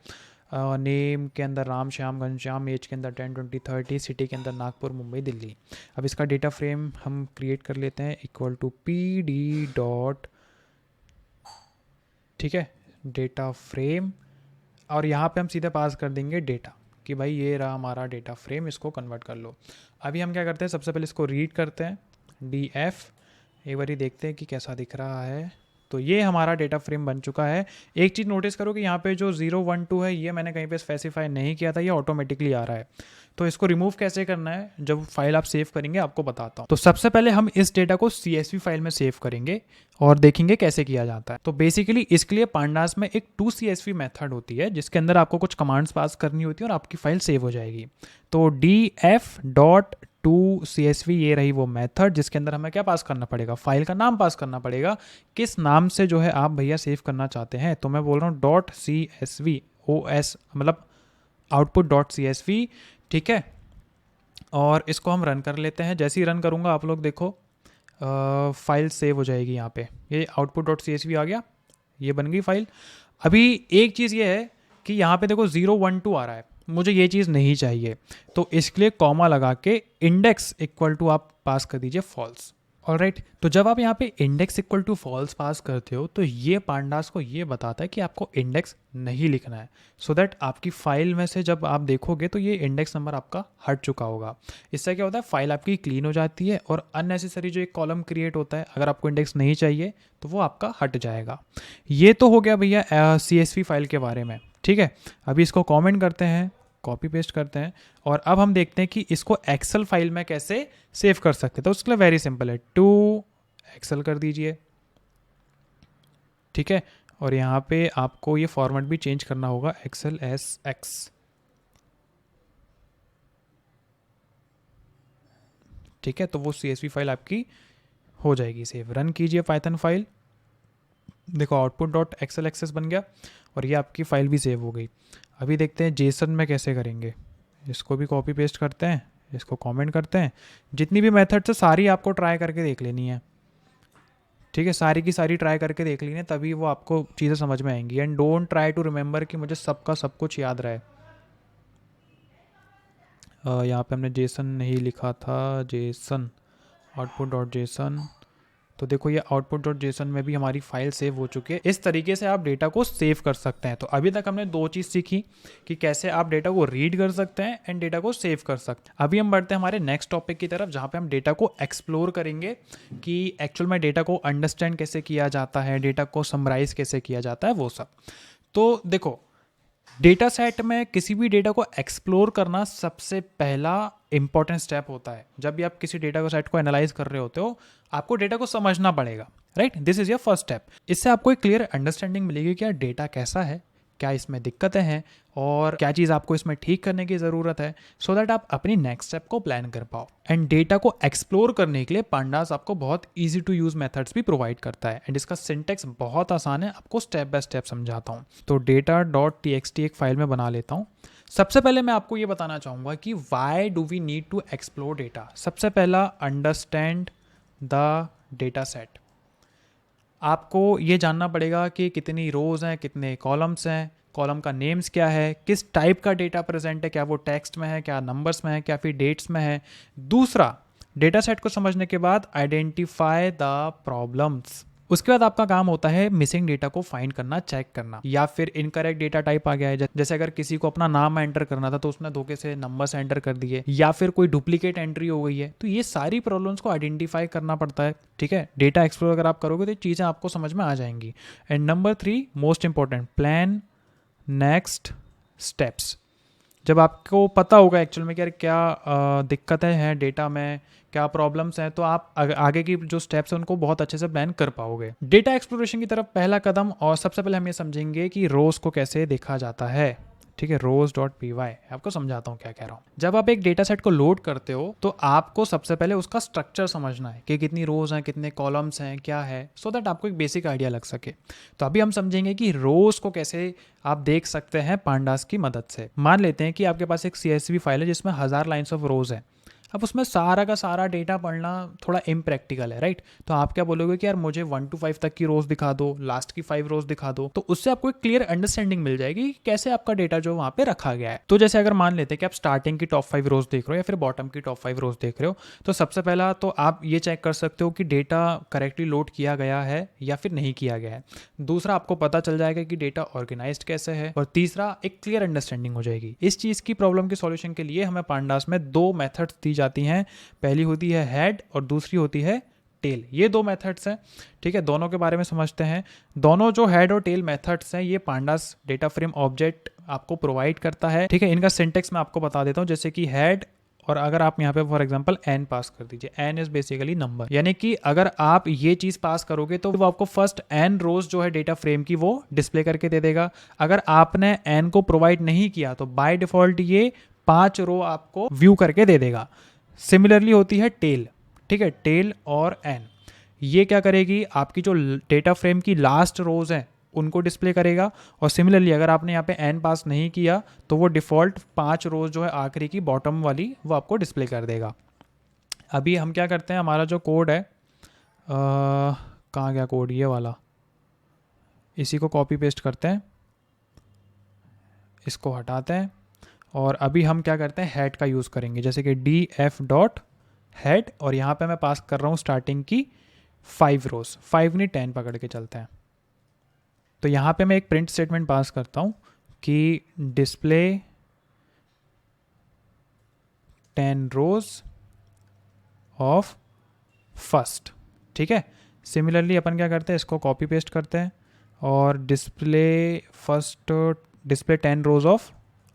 नेम के अंदर राम श्याम घनश्याम, एज के अंदर 10 20 30, सिटी के अंदर नागपुर मुंबई दिल्ली। अब इसका डेटा फ्रेम हम क्रिएट कर लेते हैं equal to P D dot, ठीक है, डेटा फ्रेम, और यहाँ पे हम सीधे पास कर देंगे डेटा कि भाई ये रहा हमारा डेटा फ्रेम, इसको कन्वर्ट कर लो। अभी हम क्या करते हैं, सबसे पहले इसको रीड करते हैं, डी एफ, एक बार ही देखते हैं कि कैसा दिख रहा है। तो ये हमारा डेटा फ्रेम बन चुका है। एक चीज़ नोटिस करो कि यहाँ पे जो 0 1 2 है ये मैंने कहीं पे स्पेसिफाई नहीं किया था, ये ऑटोमेटिकली आ रहा है। तो इसको रिमूव कैसे करना है, जब फाइल आप सेव करेंगे आपको बताता हूँ। तो सबसे पहले हम इस डेटा को CSV फाइल में सेव करेंगे और देखेंगे कैसे किया जाता है। तो बेसिकली इसके लिए पांडास में एक toCSV मेथड होती है जिसके अंदर आपको कुछ कमांड्स पास करनी होती है और आपकी फाइल सेव हो जाएगी। तो df.toCSV ये रही वो मेथड जिसके अंदर हमें क्या पास करना पड़ेगा, फाइल का नाम पास करना पड़ेगा, किस नाम से जो है आप भैया सेव करना चाहते हैं। तो मैं बोल रहा हूँ .csv os, मतलब output.csv, ठीक है। और इसको हम रन कर लेते हैं। जैसे ही रन करूँगा आप लोग देखो फाइल सेव हो जाएगी। यहाँ पे ये output.csv आ गया, ये बन गई फाइल। अभी एक चीज़ ये है कि यहाँ पे देखो 0 1 2 आ रहा है, मुझे ये चीज़ नहीं चाहिए, तो इसके लिए कॉमा लगा के इंडेक्स इक्वल टू आप पास कर दीजिए फॉल्स। ऑलराइट, तो जब आप यहाँ पे इंडेक्स इक्वल टू फॉल्स पास करते हो तो ये पांडास को ये बताता है कि आपको इंडेक्स नहीं लिखना है, सो दैट आपकी फाइल में से जब आप देखोगे तो ये इंडेक्स नंबर आपका हट चुका होगा। इससे क्या होता है, फाइल आपकी क्लीन हो जाती है और अननेसेसरी जो एक कॉलम क्रिएट होता है, अगर आपको इंडेक्स नहीं चाहिए तो वो आपका हट जाएगा। ये तो हो गया भैया CSV फाइल के बारे में, ठीक है। अभी इसको कॉमेंट करते हैं, कॉपी पेस्ट करते हैं, और अब हम देखते हैं कि इसको एक्सेल फाइल में कैसे सेव कर सकते हैं। तो उसके लिए वेरी सिंपल है, टू एक्सेल कर दीजिए, ठीक है। और यहाँ पे आपको ये फॉर्मेट भी चेंज करना होगा, एक्सेल SX, ठीक है। तो वो CSV फाइल आपकी हो जाएगी सेव। रन कीजिए पाइथन फाइल, देखो output.xlsx बन गया और ये आपकी फाइल भी सेव हो गई। अभी देखते हैं जेसन में कैसे करेंगे। इसको भी कॉपी पेस्ट करते हैं, इसको कमेंट करते हैं। जितनी भी मेथड्स है सारी आपको ट्राई करके देख लेनी है, ठीक है, सारी की सारी ट्राई करके देख लेनी है, तभी वो आपको चीज़ें समझ में आएंगी। And don't try to remember कि मुझे सबका सब कुछ याद रहे। यहाँ पे हमने जेसन नहीं लिखा था, जेसन output.json, तो देखो ये output.json में भी हमारी फाइल सेव हो चुकी है। इस तरीके से आप डेटा को सेव कर सकते हैं। तो अभी तक हमने दो चीज़ सीखी कि कैसे आप डेटा को रीड कर सकते हैं एंड डेटा को सेव कर सकते हैं। अभी हम बढ़ते हैं हमारे नेक्स्ट टॉपिक की तरफ, जहाँ पे हम डेटा को एक्सप्लोर करेंगे कि एक्चुअल में डेटा को अंडरस्टैंड कैसे किया जाता है, डेटा को समराइज कैसे किया जाता है, वो सब। तो देखो, डेटा सेट में किसी भी डेटा को एक्सप्लोर करना सबसे पहला इंपॉर्टेंट स्टेप होता है। जब भी आप किसी डेटा को सेट को एनालाइज कर रहे होते हो, आपको डेटा को समझना पड़ेगा, right. This is your first step. इससे आपको एक क्लियर अंडरस्टैंडिंग मिलेगी कि डेटा कैसा है, क्या इसमें दिक्कतें हैं और क्या चीज़ आपको इसमें ठीक करने की ज़रूरत है, सो दैट आप अपनी नेक्स्ट स्टेप को प्लान कर पाओ। एंड डेटा को एक्सप्लोर करने के लिए पांडास आपको बहुत ईजी टू यूज़ मेथड्स भी प्रोवाइड करता है। एंड इसका सिंटेक्स बहुत आसान है, आपको स्टेप बाय स्टेप समझाता हूँ। तो data.txt एक फाइल में बना लेता हूँ। सबसे पहले मैं आपको ये बताना चाहूँगा कि why do we need to explore data. सबसे पहला, अंडरस्टैंड द डेटा सेट। आपको ये जानना पड़ेगा कि कितनी रोज़ हैं, कितने कॉलम्स हैं, कॉलम का नेम्स क्या है, किस टाइप का डेटा प्रेजेंट है, क्या वो टेक्स्ट में है, क्या नंबर्स में है, क्या फिर डेट्स में है। दूसरा, डेटा सेट को समझने के बाद आइडेंटिफाई द प्रॉब्लम्स। उसके बाद आपका काम होता है मिसिंग डेटा को फाइंड करना, चेक करना, या फिर इनकरेक्ट डेटा टाइप आ गया है, जैसे अगर किसी को अपना नाम एंटर करना था तो उसने धोखे से नंबर्स एंटर कर दिए, या फिर कोई डुप्लीकेट एंट्री हो गई है। तो ये सारी प्रॉब्लम्स को आइडेंटिफाई करना पड़ता है, ठीक है। डेटा एक्सप्लोर अगर आप करोगे तो चीज़ें आपको समझ में आ जाएंगी। And number 3, most important, plan next steps. जब आपको पता होगा एक्चुअल में कि यार क्या दिक्कतें हैं डेटा में, क्या प्रॉब्लम्स हैं, तो आप आगे की जो स्टेप्स हैं उनको बहुत अच्छे से प्लान कर पाओगे। डेटा एक्सप्लोरेशन की तरफ पहला कदम, और सबसे पहले हम ये समझेंगे कि रोज को कैसे देखा जाता है, ठीक है। rows.py, आपको समझाता हूँ क्या कह रहा हूँ। जब आप एक डेटा सेट को लोड करते हो तो आपको सबसे पहले उसका स्ट्रक्चर समझना है कि कितनी रोज हैं, कितने कॉलम्स हैं, क्या है, सो दैट आपको एक बेसिक आइडिया लग सके। तो अभी हम समझेंगे कि रोज को कैसे आप देख सकते हैं पांडास की मदद से। मान लेते हैं कि आपके पास एक CSV फाइल है जिसमें 1000 लाइन्स ऑफ रोज है। अब उसमें सारा का सारा डेटा पढ़ना थोड़ा इम्प्रैक्टिकल है, राइट। तो आप क्या बोलोगे कि यार मुझे 1 to 5 तक की रोज दिखा दो, लास्ट की 5 रोज दिखा दो, तो उससे आपको एक क्लियर अंडरस्टैंडिंग मिल जाएगी कि कैसे आपका डेटा जो वहाँ पे रखा गया है। तो जैसे अगर मान लेते हैं कि आप स्टार्टिंग की टॉप 5 रोज देख रहे हो या फिर बॉटम की टॉप 5 रोज देख रहे हो, तो सबसे पहला तो आप ये चेक कर सकते हो कि डेटा करेक्टली लोड किया गया है या फिर नहीं किया गया है। दूसरा, आपको पता चल जाएगा कि डेटा ऑर्गेनाइज्ड कैसे है। और तीसरा, एक क्लियर अंडरस्टैंडिंग हो जाएगी। इस चीज़ की प्रॉब्लम के सॉल्यूशन के लिए हमें पांडास में 2 मेथड्स दी जाती हैं। पहली होती है हेड और दूसरी होती है टेल। ये 2 मेथड्स हैं, ठीक है। दोनों के बारे में समझते हैं। दोनों जो हेड और टेल मेथड्स हैं, ये पांडास डेटा फ्रेम ऑब्जेक्ट आपको प्रोवाइड करता है, ठीक है। इनका सिंटेक्स मैं आपको बता देता हूँ। जैसे कि हेड, और अगर आप यहाँ पे फॉर एग्जांपल एन पास कर दीजिए, एन इज बेसिकली नंबर, यानी कि अगर आप ये चीज पास करोगे तो वो आपको फर्स्ट एन रोज जो है डेटा फ्रेम की वो डिस्प्ले करके दे देगा। अगर आपने एन को प्रोवाइड नहीं किया तो बाय डिफॉल्ट ये 5 रो आपको व्यू करके दे देगा। सिमिलरली होती है टेल, ठीक है। टेल और एन ये क्या करेगी, आपकी जो डेटा फ्रेम की लास्ट रोज हैं उनको डिस्प्ले करेगा। और सिमिलरली अगर आपने यहाँ पे एन पास नहीं किया तो वो डिफ़ॉल्ट 5 रोज जो है आखिरी की बॉटम वाली वो आपको डिस्प्ले कर देगा। अभी हम क्या करते हैं, हमारा जो कोड है, कहाँ गया कोड, ये वाला, इसी को कॉपी पेस्ट करते हैं, इसको हटाते हैं। और अभी हम क्या करते हैं, हेड का यूज़ करेंगे। जैसे कि df डॉट हेड, और यहाँ पे मैं पास कर रहा हूँ स्टार्टिंग की 5 रोज, 5 नहीं 10 पकड़ के चलते हैं। तो यहाँ पे मैं एक प्रिंट स्टेटमेंट पास करता हूँ कि डिस्प्ले 10 रोज ऑफ फर्स्ट, ठीक है। सिमिलरली अपन क्या करते हैं, इसको कॉपी पेस्ट करते हैं और डिस्प्ले 10 रोज ऑफ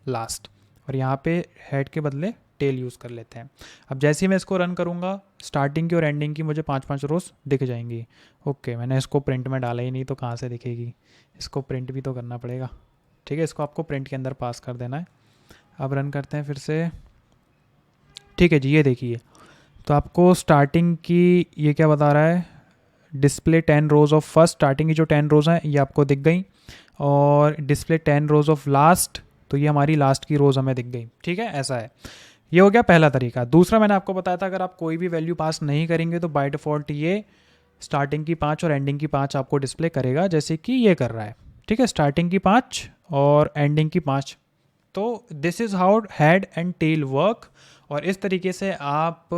लास्ट, और यहाँ पे हेड के बदले टेल यूज़ कर लेते हैं। अब जैसे ही मैं इसको रन करूँगा, स्टार्टिंग की और एंडिंग की मुझे 5-5 रोज दिख जाएंगी। ओके, मैंने इसको प्रिंट में डाला ही नहीं तो कहाँ से दिखेगी, इसको प्रिंट भी तो करना पड़ेगा, ठीक है। इसको आपको प्रिंट के अंदर पास कर देना है। अब रन करते हैं फिर से, ठीक है जी। ये देखिए, तो आपको स्टार्टिंग की ये क्या बता रहा है, display 10 rose of first, starting की जो 10 रोज हैं ये आपको दिख गई। और डिस्प्ले 10 रोज ऑफ लास्ट, तो ये हमारी लास्ट की रोज हमें दिख गई, ठीक है। ऐसा है, ये हो गया पहला तरीका। दूसरा, मैंने आपको बताया था अगर आप कोई भी वैल्यू पास नहीं करेंगे तो बाय डिफॉल्ट ये स्टार्टिंग की 5 और एंडिंग की 5 आपको डिस्प्ले करेगा, जैसे कि ये कर रहा है, ठीक है। स्टार्टिंग की 5 और एंडिंग की 5। तो this is how head and tail work. और इस तरीके से आप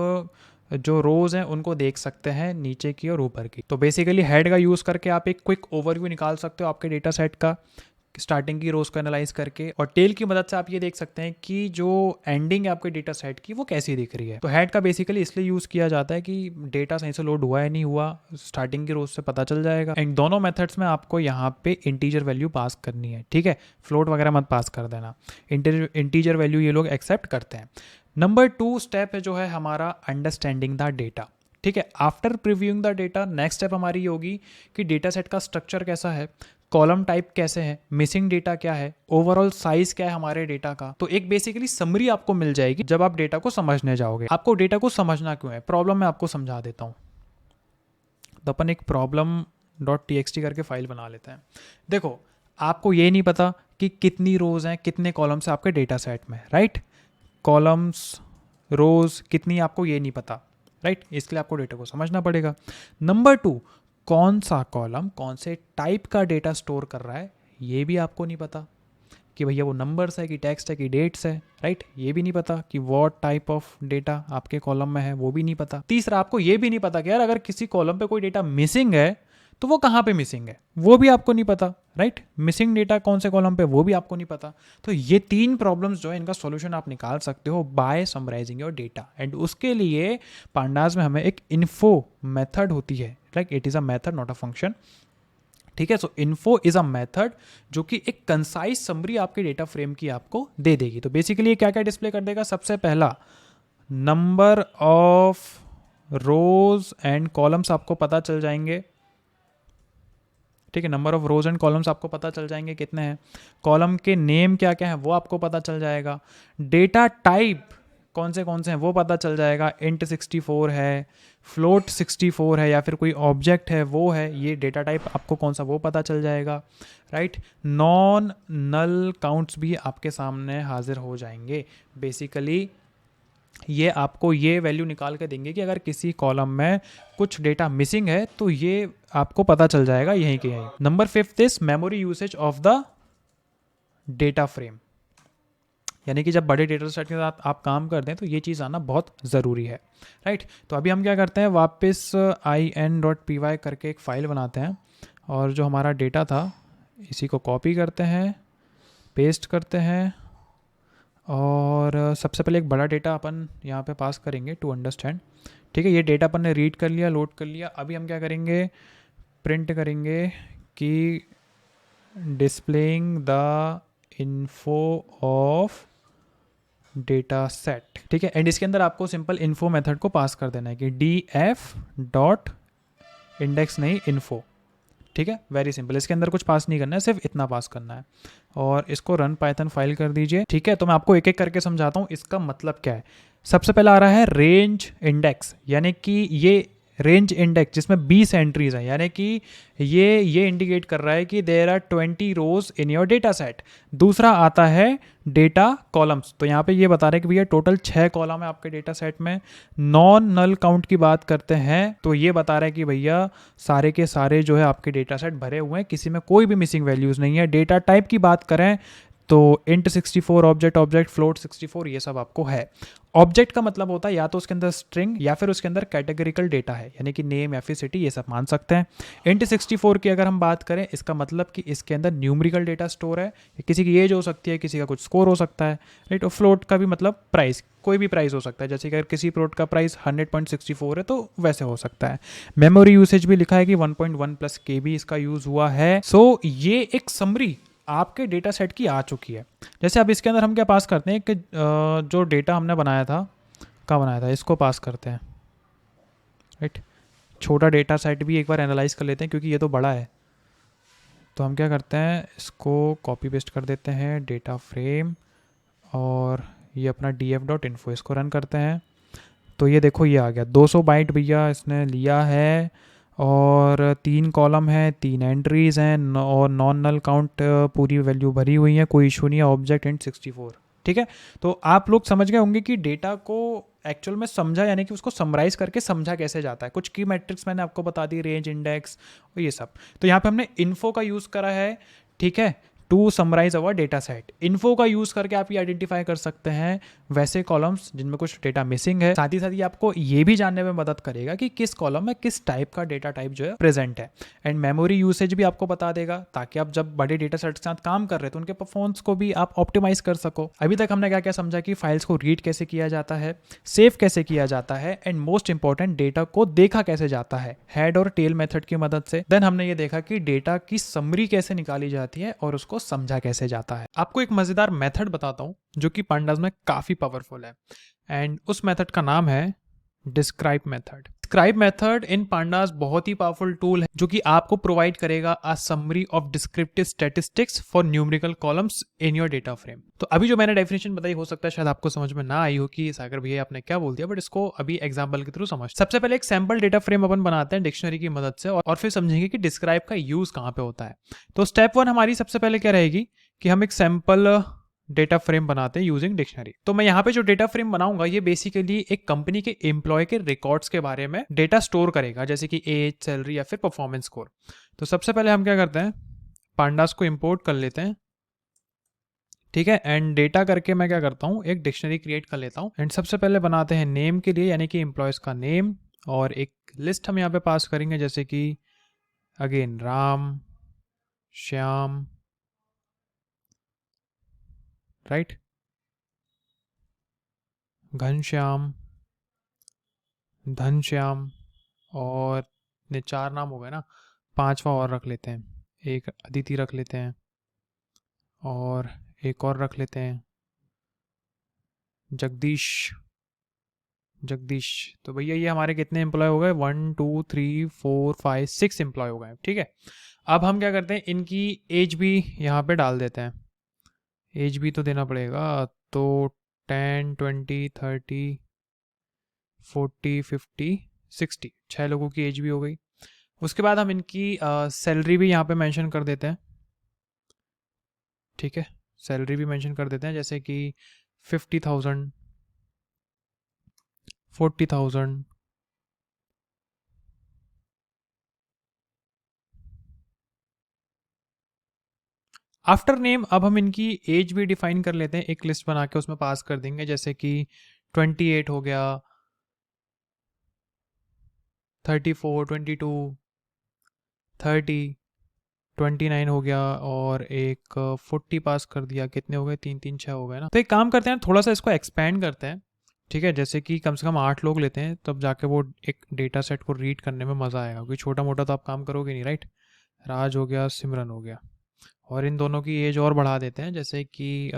जो रोज़ हैं उनको देख सकते हैं, नीचे की और ऊपर की। तो बेसिकली हेड का यूज़ करके आप एक क्विक ओवरव्यू निकाल सकते हो आपके डेटा सेट का, स्टार्टिंग की रोज को एनालाइज करके। और टेल की मदद से आप ये देख सकते हैं कि जो एंडिंग है आपके डेटा सेट की वो कैसी दिख रही है। तो हेड का बेसिकली इसलिए यूज़ किया जाता है कि डेटा सही से लोड हुआ है नहीं हुआ, स्टार्टिंग की रोज से पता चल जाएगा। एंड दोनों मेथड्स में आपको यहाँ पे इंटीजर वैल्यू पास करनी है, ठीक है। फ्लोट वगैरह मत पास कर देना, इंटीजर वैल्यू ये लोग एक्सेप्ट करते हैं। नंबर 2 स्टेप है जो है हमारा अंडरस्टैंडिंग द डेटा, ठीक है। After previewing the data, next step हमारी ये होगी कि डेटा सेट का स्ट्रक्चर कैसा है, कॉलम टाइप कैसे है, मिसिंग डेटा क्या है, ओवरऑल साइज क्या है हमारे डेटा का। तो एक बेसिकली समरी आपको मिल जाएगी जब आप डेटा को समझने जाओगे। आपको डेटा को समझना क्यों है, प्रॉब्लम मैं आपको समझा देता हूँ। तो अपन एक problem.txt करके फाइल बना लेते हैं। देखो, आपको ये नहीं पता कि कितनी रोज हैं, कितने कॉलम्स हैं आपके डेटा सेट में, राइट। कॉलम्स, रोज कितनी आपको ये नहीं पता, राइट। इसलिए आपको डेटा को समझना पड़ेगा। नंबर 2, कौन सा कॉलम कौन से टाइप का डेटा स्टोर कर रहा है ये भी आपको नहीं पता, कि भैया वो नंबर्स है कि टेक्स्ट है कि डेट्स है, राइट। ये भी नहीं पता कि व्हाट टाइप ऑफ डेटा आपके कॉलम में है, वो भी नहीं पता। तीसरा, आपको ये भी नहीं पता कि यार अगर किसी कॉलम पे कोई डेटा मिसिंग है तो वो कहाँ पे मिसिंग है, वो भी आपको नहीं पता, राइट। मिसिंग डेटा कौन से कॉलम पे, वो भी आपको नहीं पता। तो ये 3 प्रॉब्लम्स जो है इनका सॉल्यूशन आप निकाल सकते हो by summarizing your data. And उसके लिए पांडास में हमें एक इन्फो मेथड होती है, like it is a method not a function, ठीक है। सो इन्फो इज अ मेथड जो कि एक कंसाइज समरी आपके डेटा फ्रेम की आपको दे देगी। तो बेसिकली ये क्या क्या डिस्प्ले कर देगा, सबसे पहला number of rose and columns आपको पता चल जाएंगे, ठीक है। Number of rose and columns आपको पता चल जाएंगे कितने हैं, कॉलम के नेम क्या क्या है वो आपको पता चल जाएगा, डेटा टाइप कौन से हैं वो पता चल जाएगा, इंट 64 है, फ्लोट 64 है, या फिर कोई ऑब्जेक्ट है वो है, ये डेटा टाइप आपको कौन सा वो पता चल जाएगा, राइट। नॉन नल काउंट्स भी आपके सामने हाजिर हो जाएंगे। बेसिकली ये आपको ये वैल्यू निकाल के देंगे कि अगर किसी कॉलम में कुछ डेटा मिसिंग है तो ये आपको पता चल जाएगा यहीं के यहीं। Number 5 is memory usage of the data frame, यानी कि जब बड़े डेटा सेट के साथ आप काम करते हैं तो ये चीज़ आना बहुत ज़रूरी है, राइट। तो अभी हम क्या करते हैं, वापस in.py करके एक फ़ाइल बनाते हैं और जो हमारा डेटा था इसी को कॉपी करते हैं, पेस्ट करते हैं और सबसे पहले एक बड़ा डेटा अपन यहाँ पे पास करेंगे टू अंडरस्टैंड। ठीक है, ये डेटा अपन ने रीड कर लिया, लोड कर लिया। अभी हम क्या करेंगे, प्रिंट करेंगे कि displaying the info of data set. ठीक है, एंड इसके अंदर आपको सिंपल इन्फो मेथड को पास कर देना है कि df डॉट इंडेक्स नहीं इन्फो। ठीक है, वेरी सिंपल, इसके अंदर कुछ पास नहीं करना है, सिर्फ इतना पास करना है और इसको रन पाइथन फाइल कर दीजिए। ठीक है, तो मैं आपको एक एक करके समझाता हूँ इसका मतलब क्या है। सबसे पहला आ रहा है रेंज इंडेक्स, यानी कि ये रेंज इंडेक्स जिसमें 20 एंट्रीज हैं, यानी कि ये इंडिकेट कर रहा है कि there are 20 rows in your data set. दूसरा आता है डेटा कॉलम्स, तो यहाँ पे ये बता रहे हैं कि भैया टोटल 6 कॉलम है आपके डेटा सेट में। नॉन नल काउंट की बात करते हैं तो ये बता रहे हैं कि भैया सारे के सारे जो है आपके डेटा सेट भरे हुए हैं, किसी में कोई भी मिसिंग वैल्यूज नहीं है। डेटा टाइप की बात करें तो int 64, ऑब्जेक्ट फ्लोट 64, ये सब आपको है। ऑब्जेक्ट का मतलब होता है या तो उसके अंदर स्ट्रिंग या फिर उसके अंदर कैटेगरिकल डेटा है, यानी कि नेम या फिर सिटी, ये सब मान सकते हैं। int 64 की अगर हम बात करें, इसका मतलब कि इसके अंदर न्यूमेरिकल डेटा स्टोर है, किसी की एज हो सकती है, किसी का कुछ स्कोर हो सकता है, राइट। और फ्लोट का भी मतलब प्राइस, कोई भी प्राइस हो सकता है, जैसे कि अगर किसी फ्लोट का प्राइस 100.64 है तो वैसे हो सकता है। मेमोरी यूसेज भी लिखा है कि 1.1 प्लस KB इसका यूज हुआ है। सो ये एक समरी आपके डेटा सेट की आ चुकी है। जैसे अब इसके अंदर हम क्या पास करते हैं कि जो डेटा हमने बनाया था, कहाँ बनाया था, इसको पास करते हैं, राइट। छोटा डेटा सेट भी एक बार एनालाइज कर लेते हैं क्योंकि ये तो बड़ा है। तो हम क्या करते हैं, इसको कॉपी पेस्ट कर देते हैं डेटा फ्रेम और ये अपना df.info, इसको रन करते हैं तो ये देखो ये आ गया 200 बाइट भैया इसने लिया है और 3 कॉलम है, 3 एंट्रीज हैं और नॉन नल काउंट पूरी वैल्यू भरी हुई है, कोई इशू नहीं है, ऑब्जेक्ट int 64। ठीक है, तो आप लोग समझ गए होंगे कि डेटा को एक्चुअल में समझा, यानी कि उसको समराइज करके समझा कैसे जाता है। कुछ की मैट्रिक्स मैंने आपको बता दी, रेंज, इंडेक्स और ये सब। तो यहाँ पे हमने इन्फो का यूज़ करा है, ठीक है, to summarize our data set. Info का यूज करके आप ये आइडेंटिफाई कर सकते हैं वैसे कॉलम्स जिनमें कुछ डेटा मिसिंग है। साथ ही साथ ये आपको ये भी जानने में मदद करेगा कि किस कॉलम में किस टाइप का डेटा टाइप जो है प्रेजेंट है। एंड मेमोरी यूसेज भी आपको बता देगा ताकि आप जब बड़े डेटा सेट के साथ काम कर रहे हैं तो उनके परफॉर्मेंस को भी आप ऑप्टिमाइज कर सको। अभी तक हमने क्या क्या समझा कि फाइल्स को रीड कैसे किया जाता है, सेव कैसे किया जाता है एंड मोस्ट इंपॉर्टेंट डेटा को देखा कैसे जाता है हेड और टेल मेथड की मदद से। देन हमने ये देखा कि डेटा की समरी कैसे निकाली जाती है और उसको समझा कैसे जाता है। आपको एक मजेदार मेथड बताता हूं जो कि पांडास में काफी पावरफुल है एंड उस मेथड का नाम है describe method. Describe method in pandas बहुत ही पावरफुल टूल है जो कि आपको प्रोवाइड करेगा a summary of descriptive statistics for numerical columns in your data frame. तो अभी जो मैंने डेफिनेशन बताई हो सकता है शायद आपको समझ में ना आई हो कि सागर भैया आपने क्या बोल दिया, बट इसको अभी एग्जांपल के थ्रू समझ। सबसे पहले एक सैंपल डेटा फ्रेम अपन बनाते हैं डिक्शनरी की मदद से और फिर समझेंगे कि डिस्क्राइब का यूज कहाँ पे होता है। तो स्टेप 1 हमारी सबसे पहले क्या रहेगी कि हम एक सैंपल डेटा फ्रेम बनाते हैं यूजिंग डिक्शनरी। तो मैं यहाँ पे जो डेटा फ्रेम बनाऊंगा ये बेसिकली एक कंपनी के एम्प्लॉय के रिकॉर्ड्स के बारे में डेटा स्टोर करेगा, जैसे कि एज, सैलरी या फिर परफॉर्मेंस स्कोर। तो सबसे पहले हम क्या करते हैं, पांडास को इंपोर्ट कर लेते हैं, ठीक है। एंड डेटा करके मैं क्या करता हूँ, एक डिक्शनरी क्रिएट कर लेता हूँ। एंड सबसे पहले बनाते हैं नेम के लिए, यानी कि एम्प्लॉयज का नेम, और एक लिस्ट हम यहाँ पे पास करेंगे जैसे कि अगेन राम, श्याम, राइट, घनश्याम, धनश्याम, और ने 4 नाम हो गए ना, 5वां और रख लेते हैं, एक अदिति रख लेते हैं और एक और रख लेते हैं जगदीश। तो भैया ये हमारे कितने एम्प्लॉय हो गए, 1 2 3 4 5 6 एम्प्लॉय हो गए, ठीक है। अब हम क्या करते हैं, इनकी एज भी यहाँ पे डाल देते हैं, एज भी तो देना पड़ेगा। तो 10 20 30 40 50 60 6 लोगों की एज भी हो गई। उसके बाद हम इनकी सैलरी भी यहाँ पे मेंशन कर देते हैं, ठीक है। सैलरी भी मेंशन कर देते हैं जैसे कि 50,000, 40,000, आफ्टर नेम अब हम इनकी एज भी डिफाइन कर लेते हैं, एक लिस्ट बना के उसमें पास कर देंगे, जैसे कि 28 हो गया, 34, 22, 30, 29 हो गया, और एक 40 पास कर दिया। कितने हो गए? 3 3 6 हो गए ना। तो एक काम करते हैं, थोड़ा सा इसको एक्सपेंड करते हैं, ठीक है। जैसे कि कम से कम 8 लोग लेते हैं, तब जाके वो एक डेटा सेट को रीड करने में मज़ा आएगा, क्योंकि छोटा मोटा तो आप काम करोगे नहीं, राइट। राज हो गया, सिमरन हो गया, और इन दोनों की एज और बढ़ा देते हैं, जैसे कि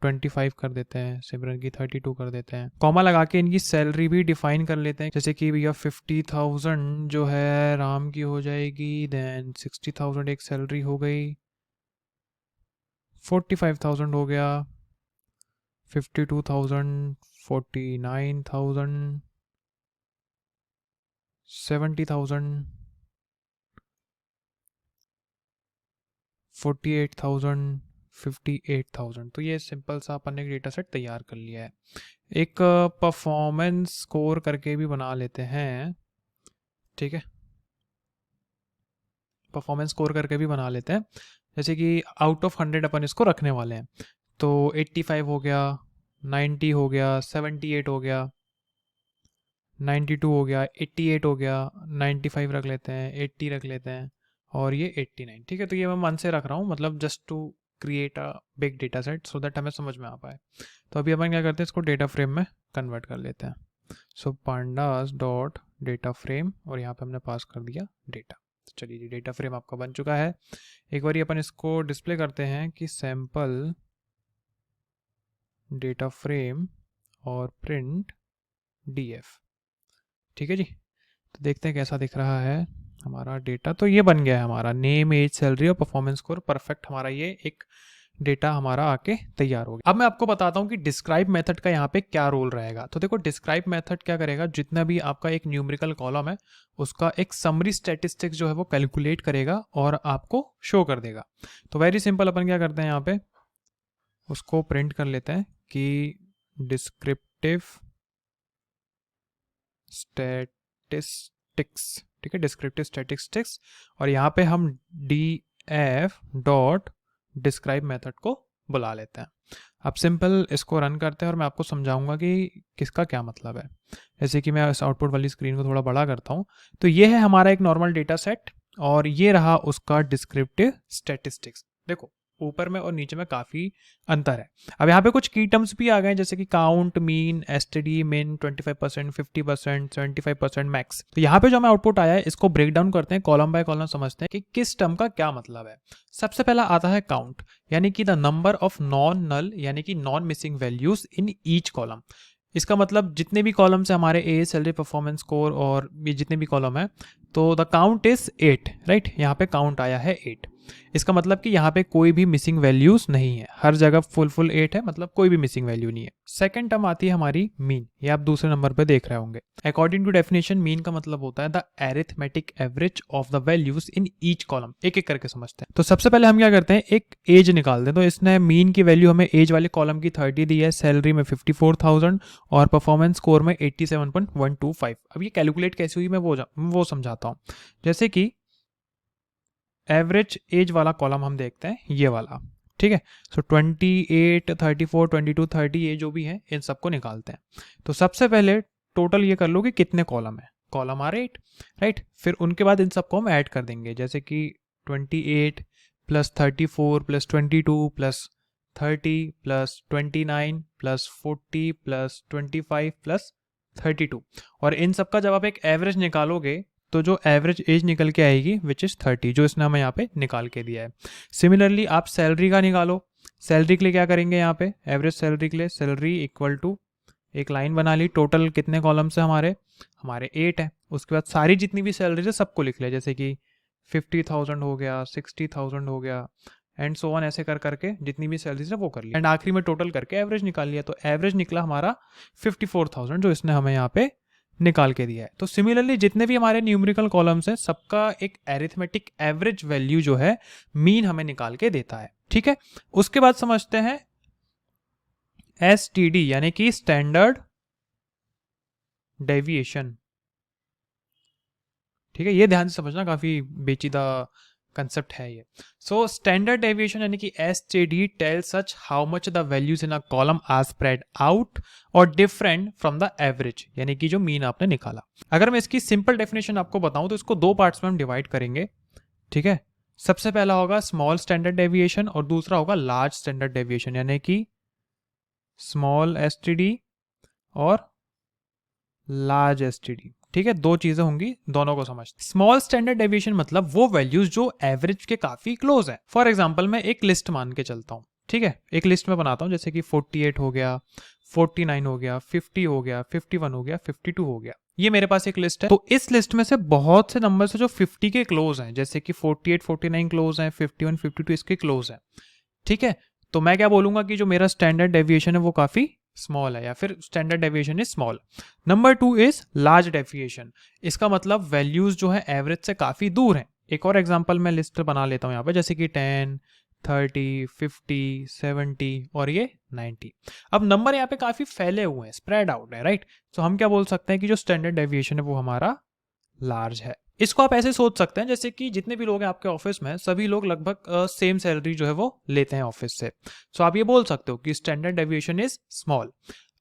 25 कर देते हैं, सिमरन की 32 कर देते हैं। कॉमा लगा के इनकी सैलरी भी डिफाइन कर लेते हैं, जैसे कि भैया 50,000 जो है राम की हो जाएगी, देन 60,000 एक सैलरी हो गई, 45,000 हो गया, 52,000, 49,000, 70,000, 48,000, 58,000। तो ये सिंपल सा अपन ने एक डेटा सेट तैयार कर लिया है। एक परफॉर्मेंस स्कोर करके भी बना लेते हैं, ठीक है। परफॉर्मेंस स्कोर करके भी बना लेते हैं, जैसे कि आउट ऑफ 100 अपन इसको रखने वाले हैं। तो 85 हो गया, 90 हो गया, 78 हो गया, 92 हो गया, 88 हो गया, 95 रख लेते हैं, 80 रख लेते हैं, और ये 89, ठीक है। तो ये मैं मन से रख रहा हूँ, मतलब just to create a big data set so that हमें समझ में आ पाए। तो अभी अपन क्या करते हैं, इसको डेटा फ्रेम में कन्वर्ट कर लेते हैं। सो पांडास डॉट डेटा फ्रेम, और यहाँ पे हमने पास कर दिया डेटा। तो चलिए जी, डेटा फ्रेम आपका बन चुका है। एक बार अपन इसको डिस्प्ले करते हैं कि सैम्पल डेटा फ्रेम और प्रिंट df, ठीक है जी। तो देखते हैं कैसा दिख रहा है हमारा डेटा। तो ये बन गया है हमारा नेम, एज, सैलरी और परफॉर्मेंस स्कोर, परफेक्ट। हमारा ये एक डेटा हमारा आके तैयार हो गया। अब मैं आपको बताता हूँ कि डिस्क्राइब मेथड का यहाँ पे क्या रोल रहेगा। तो देखो, डिस्क्राइब मेथड क्या करेगा, जितना भी आपका एक न्यूमेरिकल कॉलम है उसका एक समरी स्टैटिस्टिक्स जो है वो कैलकुलेट करेगा और आपको शो कर देगा। तो वेरी सिंपल, अपन क्या करते हैं यहाँ पे उसको प्रिंट कर लेते हैं कि डिस्क्रिप्टिव स्टैटिस्टिक्स, ठीक है, डिस्क्रिप्टिव स्टैटिस्टिक्स। और यहाँ पे हम df डॉट डिस्क्राइब मेथड को बुला लेते हैं। अब सिंपल इसको रन करते हैं और मैं आपको समझाऊंगा कि किसका क्या मतलब है। जैसे कि मैं इस आउटपुट वाली स्क्रीन को थोड़ा बड़ा करता हूँ, तो ये है हमारा एक नॉर्मल डेटा सेट, और ये रहा उसका डिस्क्रिप्टिव स्टैटिस्टिक्स। देखो, ऊपर में और नीचे में काफ़ी अंतर है। अब यहाँ पे कुछ की टर्म्स भी आ गए, जैसे कि काउंट, मीन, एसटीडी, मिन, 25%, 50%, 75%, मैक्स। तो यहाँ पे जो हमें आउटपुट आया है इसको ब्रेक डाउन करते हैं, कॉलम बाय कॉलम समझते हैं कि किस टर्म का क्या मतलब है। सबसे पहला आता है काउंट, यानी कि the number of non null, यानी कि non missing values in each column. इसका मतलब जितने भी कॉलम्स है हमारे, एज, सैलरी, परफॉर्मेंस स्कोर, और ये जितने भी कॉलम है, तो द काउंट इज 8, राइट। यहाँ पे काउंट आया है 8। इसका मतलब कि यहाँ पे कोई भी मिसिंग वैल्यूज नहीं है, हर जगह फुल 8 है, मतलब कोई भी मिसिंग वैल्यू नहीं है। सेकंड टर्म आती है हमारी मीन, ये आप दूसरे नंबर पे देख रहे होंगे। अकॉर्डिंग टू डेफिनेशन, मीन का मतलब होता है the arithmetic average of the values in each column. एक एक करके समझते हैं। तो सबसे पहले हम क्या करते हैं, एक एज निकाल दें। तो इसने मीन की वैल्यू हमें एज वाले कॉलम की 30 दी है, सैलरी में 54,000 और परफॉर्मेंस स्कोर में 87.125। अब ये कैलकुलेट कैसे हुई मैं वो समझाता हूँ। जैसे कि एवरेज एज वाला कॉलम हम देखते हैं, ये वाला, ठीक है। सो 28, 34, 22, 30, ये जो भी है इन सबको निकालते हैं। तो सबसे पहले टोटल ये कर लो कि कितने कॉलम है, कॉलम आ रहे 8, राइट। फिर उनके बाद इन सबको हम ऐड कर देंगे, जैसे कि 28 plus 34 plus 22 plus 30 plus 29 plus 40 plus 25 plus 32। और इन सबका जब आप एक एवरेज निकालोगे तो जो एवरेज एज निकल के आएगी विच इज़ 30, जो इसने हमें यहाँ पे निकाल के दिया है। सिमिलरली आप सैलरी का निकालो। सैलरी के लिए क्या करेंगे, यहाँ पे एवरेज सैलरी के लिए सैलरी इक्वल टू, एक लाइन बना ली, टोटल कितने कॉलम से हमारे 8 है। उसके बाद सारी जितनी भी सैलरी है सबको लिख लिया, जैसे कि 50,000 हो गया, 60,000 हो गया, एंड सो ऑन, ऐसे कर करके जितनी भी सैलरीज है वो कर लिया, एंड आखिरी में टोटल करके एवरेज निकाल लिया। तो एवरेज निकला हमारा 54,000, जो इसने हमें यहाँ पे निकाल के दिया है। तो सिमिलरली जितने भी हमारे न्यूमेरिकल कॉलम्स हैं सबका एक एरिथमेटिक एवरेज वैल्यू जो है मीन हमें निकाल के देता है, ठीक है। उसके बाद समझते हैं एसटीडी, यानी कि स्टैंडर्ड डेविएशन। ठीक है, ये ध्यान से समझना, काफी पेचीदा कंसेप्ट है ये। सो स्टैंडर्ड डेविएशन यानी कि STD tell such how much the values in a column are spread out और डिफरेंट फ्रॉम द एवरेज, यानी कि जो मीन आपने निकाला। अगर मैं इसकी सिंपल डेफिनेशन आपको बताऊं तो इसको दो पार्ट्स में हम डिवाइड करेंगे। ठीक है, सबसे पहला होगा स्मॉल स्टैंडर्ड डेविएशन और दूसरा होगा लार्ज स्टैंडर्ड डेविएशन, यानी कि स्मॉल एसटीडी और लार्ज एसटीडी। ठीक है, दो चीजें होंगी, दोनों को समझ। स्मॉल स्टैंडर्ड डेविएशन मतलब वो वैल्यूज जो एवरेज के काफी क्लोज है। फॉर एग्जांपल मैं एक लिस्ट मान के चलता हूं। ठीक है, एक लिस्ट में बनाता हूं, जैसे कि 48 हो गया, 49 हो गया, 50 हो गया, 51 हो गया, 52 हो गया। ये मेरे पास एक लिस्ट है। तो इस लिस्ट में से बहुत से नंबर है जो 50 के क्लोज हैं, जैसे कि 48, 49 क्लोज हैं, 51, 52 इसके क्लोज हैं। ठीक है, तो मैं क्या बोलूंगा कि जो मेरा स्टैंडर्ड डेविएशन है वो काफी स्मॉल है, या फिर standard deviation is small. Number 2 is large deviation. इसका मतलब वैल्यूज जो है एवरेज से काफी दूर हैं। एक और एग्जांपल मैं लिस्ट बना लेता हूं यहाँ पे, जैसे कि 10, 30, 50, 70 और ये 90। अब नंबर यहाँ पे काफी फैले हुए हैं, स्प्रेड आउट है, राइट। तो हम क्या बोल सकते हैं कि जो स्टैंडर्ड डेविएशन है वो हमारा लार्ज है। इसको आप ऐसे सोच सकते हैं जैसे कि जितने भी लोग हैं आपके ऑफिस में, सभी लोग लगभग सेम सैलरी जो है वो लेते हैं ऑफिस से। सो आप ये बोल सकते हो कि स्टैंडर्ड डेविएशन इज स्मॉल।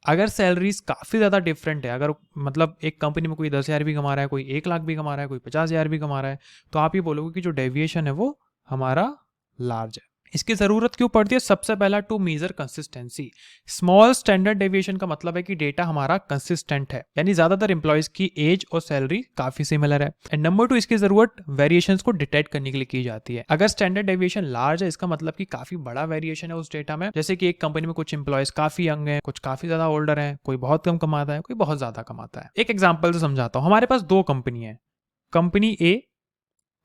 अगर सैलरीज काफी ज्यादा डिफरेंट है, अगर मतलब एक कंपनी में कोई 10,000 भी कमा रहा है, कोई 1 लाख भी कमा रहा है, कोई 50,000 भी कमा रहा है, तो आप ये बोलोगे कि जो डेविएशन है वो हमारा लार्ज है। इसकी जरूरत क्यों पड़ती है? सबसे पहला, to measure consistency. Small standard deviation का मतलब है कि डेटा हमारा कंसिस्टेंट है, यानी ज्यादातर इंप्लॉयज की एज और सैलरी काफी सिमिलर है। एंड नंबर 2, इसकी जरूरत वेरिएशंस को डिटेक्ट करने के लिए की जाती है। अगर स्टैंडर्ड डेविएशन लार्ज है, इसका मतलब कि काफी बड़ा वेरिएशन है उस डेटा में, जैसे कि एक कंपनी में कुछ इंप्लॉयज काफी यंग है, कुछ काफी ज्यादा ओल्डर है, कोई बहुत कम कमाता है, कोई बहुत ज्यादा कमाता है। एक एग्जाम्पल से समझाता हूँ। हमारे पास दो कंपनी है, कंपनी ए,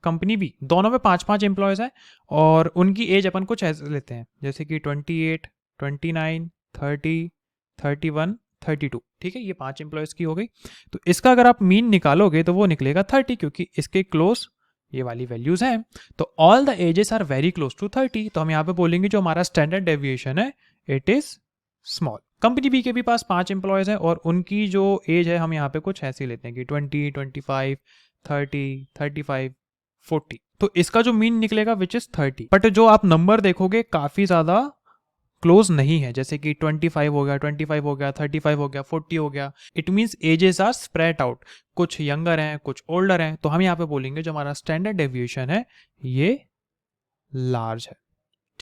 कंपनी बी, दोनों में 5-5 एम्प्लॉयज हैं और उनकी एज अपन कुछ ऐसे लेते हैं, जैसे कि 28, 29, 30, 31, 32। ठीक है, ये 5 एम्प्लॉयज की हो गई। तो इसका अगर आप मीन निकालोगे तो वो निकलेगा 30, क्योंकि इसके क्लोज ये वाली वैल्यूज हैं। तो all the ages are very close to 30, तो हम यहाँ पे बोलेंगे जो हमारा स्टैंडर्ड डेविएशन है it is small. Company B के भी पास 5 एम्प्लॉयज हैं और उनकी जो एज है हम यहाँ पे कुछ ऐसे लेते हैं कि 20, 25, 30, 35, 40। तो इसका जो मीन निकलेगा विच इज 30। बट जो आप नंबर देखोगे काफी ज्यादा क्लोज नहीं है, जैसे कि 25 हो गया, 25 हो गया, 35 हो गया, 40 हो गया। It means ages are spread out, कुछ यंगर हैं, कुछ ओल्डर हैं। तो हम यहाँ पे बोलेंगे जो हमारा स्टैंडर्ड डेविएशन है ये लार्ज है।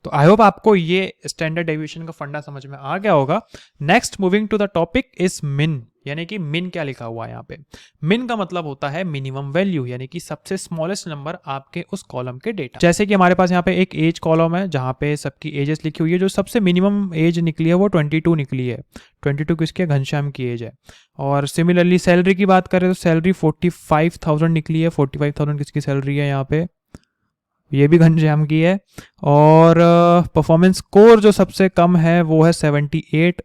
तो आई होप आपको ये स्टैंडर्ड डेविएशन का फंडा समझ में आ गया होगा। Next moving to the topic is min, यानी कि मिन क्या लिखा हुआ है यहाँ पे। मिन का मतलब होता है मिनिमम वैल्यू, यानी कि सबसे स्मॉलेस्ट नंबर आपके उस कॉलम के डेटा। जैसे कि हमारे पास यहाँ पे एक एज कॉलम है जहाँ पे सबकी एजेस लिखी हुई है, जो सबसे मिनिमम एज निकली है वो 22 निकली है। 22 किसकी है? घनश्याम की एज है। और सिमिलरली सैलरी की बात करें तो सैलरी 45,000 निकली है। 45,000 किसकी सैलरी है यहाँ पे? ये भी घनश्याम की है। और परफॉर्मेंस स्कोर जो सबसे कम है वो है 78,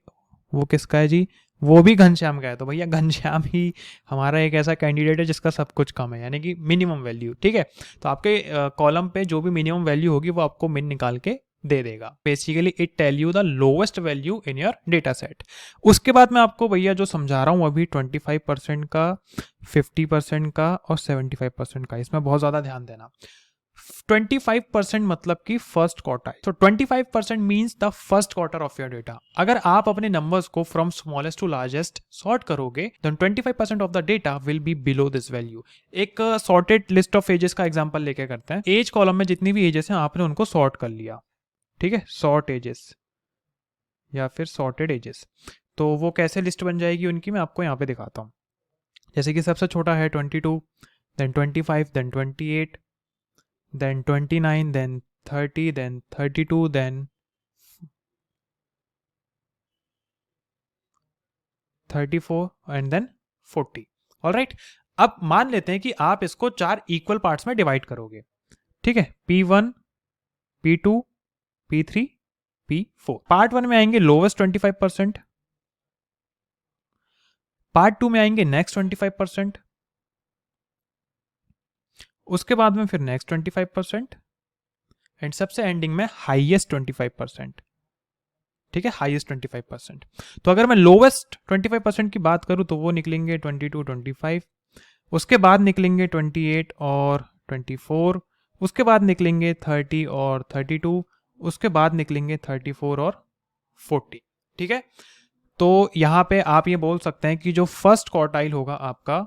वो किसका है जी? वो भी घनश्याम का है। तो भैया घनश्याम ही हमारा एक ऐसा कैंडिडेट है जिसका सब कुछ कम है, यानी कि मिनिमम वैल्यू। ठीक है, तो आपके कॉलम पे जो भी मिनिमम वैल्यू होगी वो आपको मिन निकाल के दे देगा। Basically it tell you the lowest value in your data set. उसके बाद मैं आपको भैया जो समझा रहा हूँ अभी 25% का, 50% का और 75% का, इसमें बहुत ज्यादा ध्यान देना। 25% मतलब कि फर्स्ट क्वार्टर। तो 25% means the first quarter of your data. अगर आप अपने नंबर्स को from smallest to largest sort करोगे then 25% of the data will be below this value. एक सॉर्टेड लिस्ट ऑफ एजेस का एग्जांपल लेके करते हैं। एज कॉलम में जितनी भी एजेस हैं आपने उनको सॉर्ट कर लिया। ठीक है, सॉर्ट एजेस या फिर सॉर्टेड एजेस। तो वो कैसे लिस्ट बन जाएगी उनकी, मैं आपको यहाँ पे दिखाता हूँ। जैसे कि सबसे छोटा है 22, then 25, then 28, then 29, then 30, then 32, then 34 and then 40। Alright, अब मान लेते हैं कि आप इसको 4 इक्वल पार्ट्स में डिवाइड करोगे। ठीक है, P1, P2, P3, P4। Part 1 में आएंगे लोवेस्ट 25%, पार्ट 2 में आएंगे नेक्स्ट 25%, उसके बाद में फिर नेक्स्ट 25% एंड सबसे एंडिंग में हाईएस्ट 25%। ठीक है, हाईएस्ट 25%। तो अगर मैं लोवेस्ट 25% की बात करूं तो वो निकलेंगे 22, 25, उसके बाद निकलेंगे 28 और 24, उसके बाद निकलेंगे 30 और 32, उसके बाद निकलेंगे 34 और 40। ठीक है, तो यहां पे आप ये बोल सकते हैं कि जो फर्स्ट क्वार्टाइल होगा आपका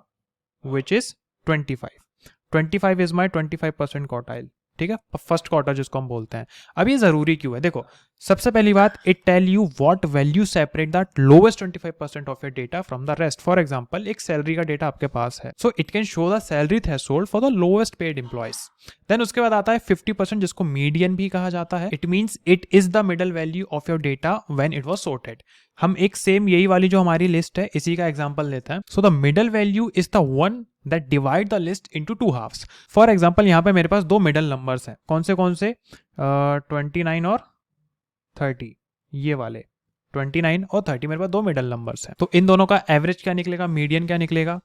which is 25 is my 25% quartile. ठीक है, फर्स्ट क्वार्टर जिसको हम बोलते हैं। अब ये जरूरी क्यों है, देखो सबसे पहली बात, it tell you what value separate that lowest 25% of your data from the rest. For example, एक सैलरी का डेटा आपके पास है, so it can show the salary threshold for the lowest paid employees. Then उसके बाद आता है 50%, जिसको मीडियन भी कहा जाता है। It means it is the middle value of your data when it was sorted. हम एक सेम यही वाली जो हमारी लिस्ट है इसी का एग्जांपल लेते हैं। So the middle value is the one that divide the list into two halves. For example, यहाँ पे मेरे पास दो मिडल नंबर्स हैं, कौन से 29 और 30, ये वाले 29 और 30 मेरे पास दो मिडल नंबर्स हैं। तो इन दोनों का एवरेज क्या निकलेगा, मीडियन क्या निकलेगा,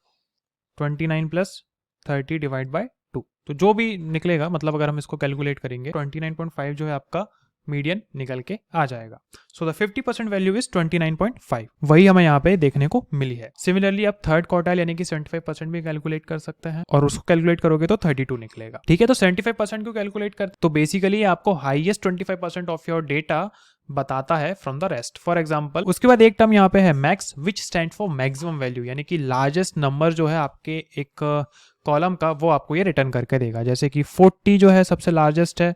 29 प्लस 30 डिवाइड बाय 2। तो जो भी निकलेगा, मतलब अगर हम इसको कैलकुलेट करेंगे 29.5 जो है आपका मीडियन निकल के आ जाएगा। सो द 50% वैल्यू इज 29.5, वही हमें यहाँ पे देखने को मिली है। सिमिलरली आप थर्ड क्वार्टाइल यानी कि 75% भी कैलकुलेट कर सकते हैं, और उसको कैलकुलेट करोगे तो 32 निकलेगा। ठीक है, तो 75% को कैलकुलेट कर, तो बेसिकली आपको हाईएस्ट 25% ऑफ योर डेटा बताता है from the rest. For example, उसके बाद एक टर्म यहाँ पे है max, which stand for maximum value, यानी कि लार्जेस्ट नंबर जो है आपके एक कॉलम का, वो आपको ये रिटर्न करके देगा। जैसे कि 40 जो है सबसे लार्जेस्ट है,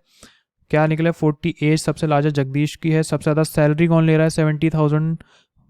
क्या निकले 48 सबसे लार्जेस्ट जगदीश की है। सबसे ज़्यादा सैलरी कौन ले रहा है 70,000,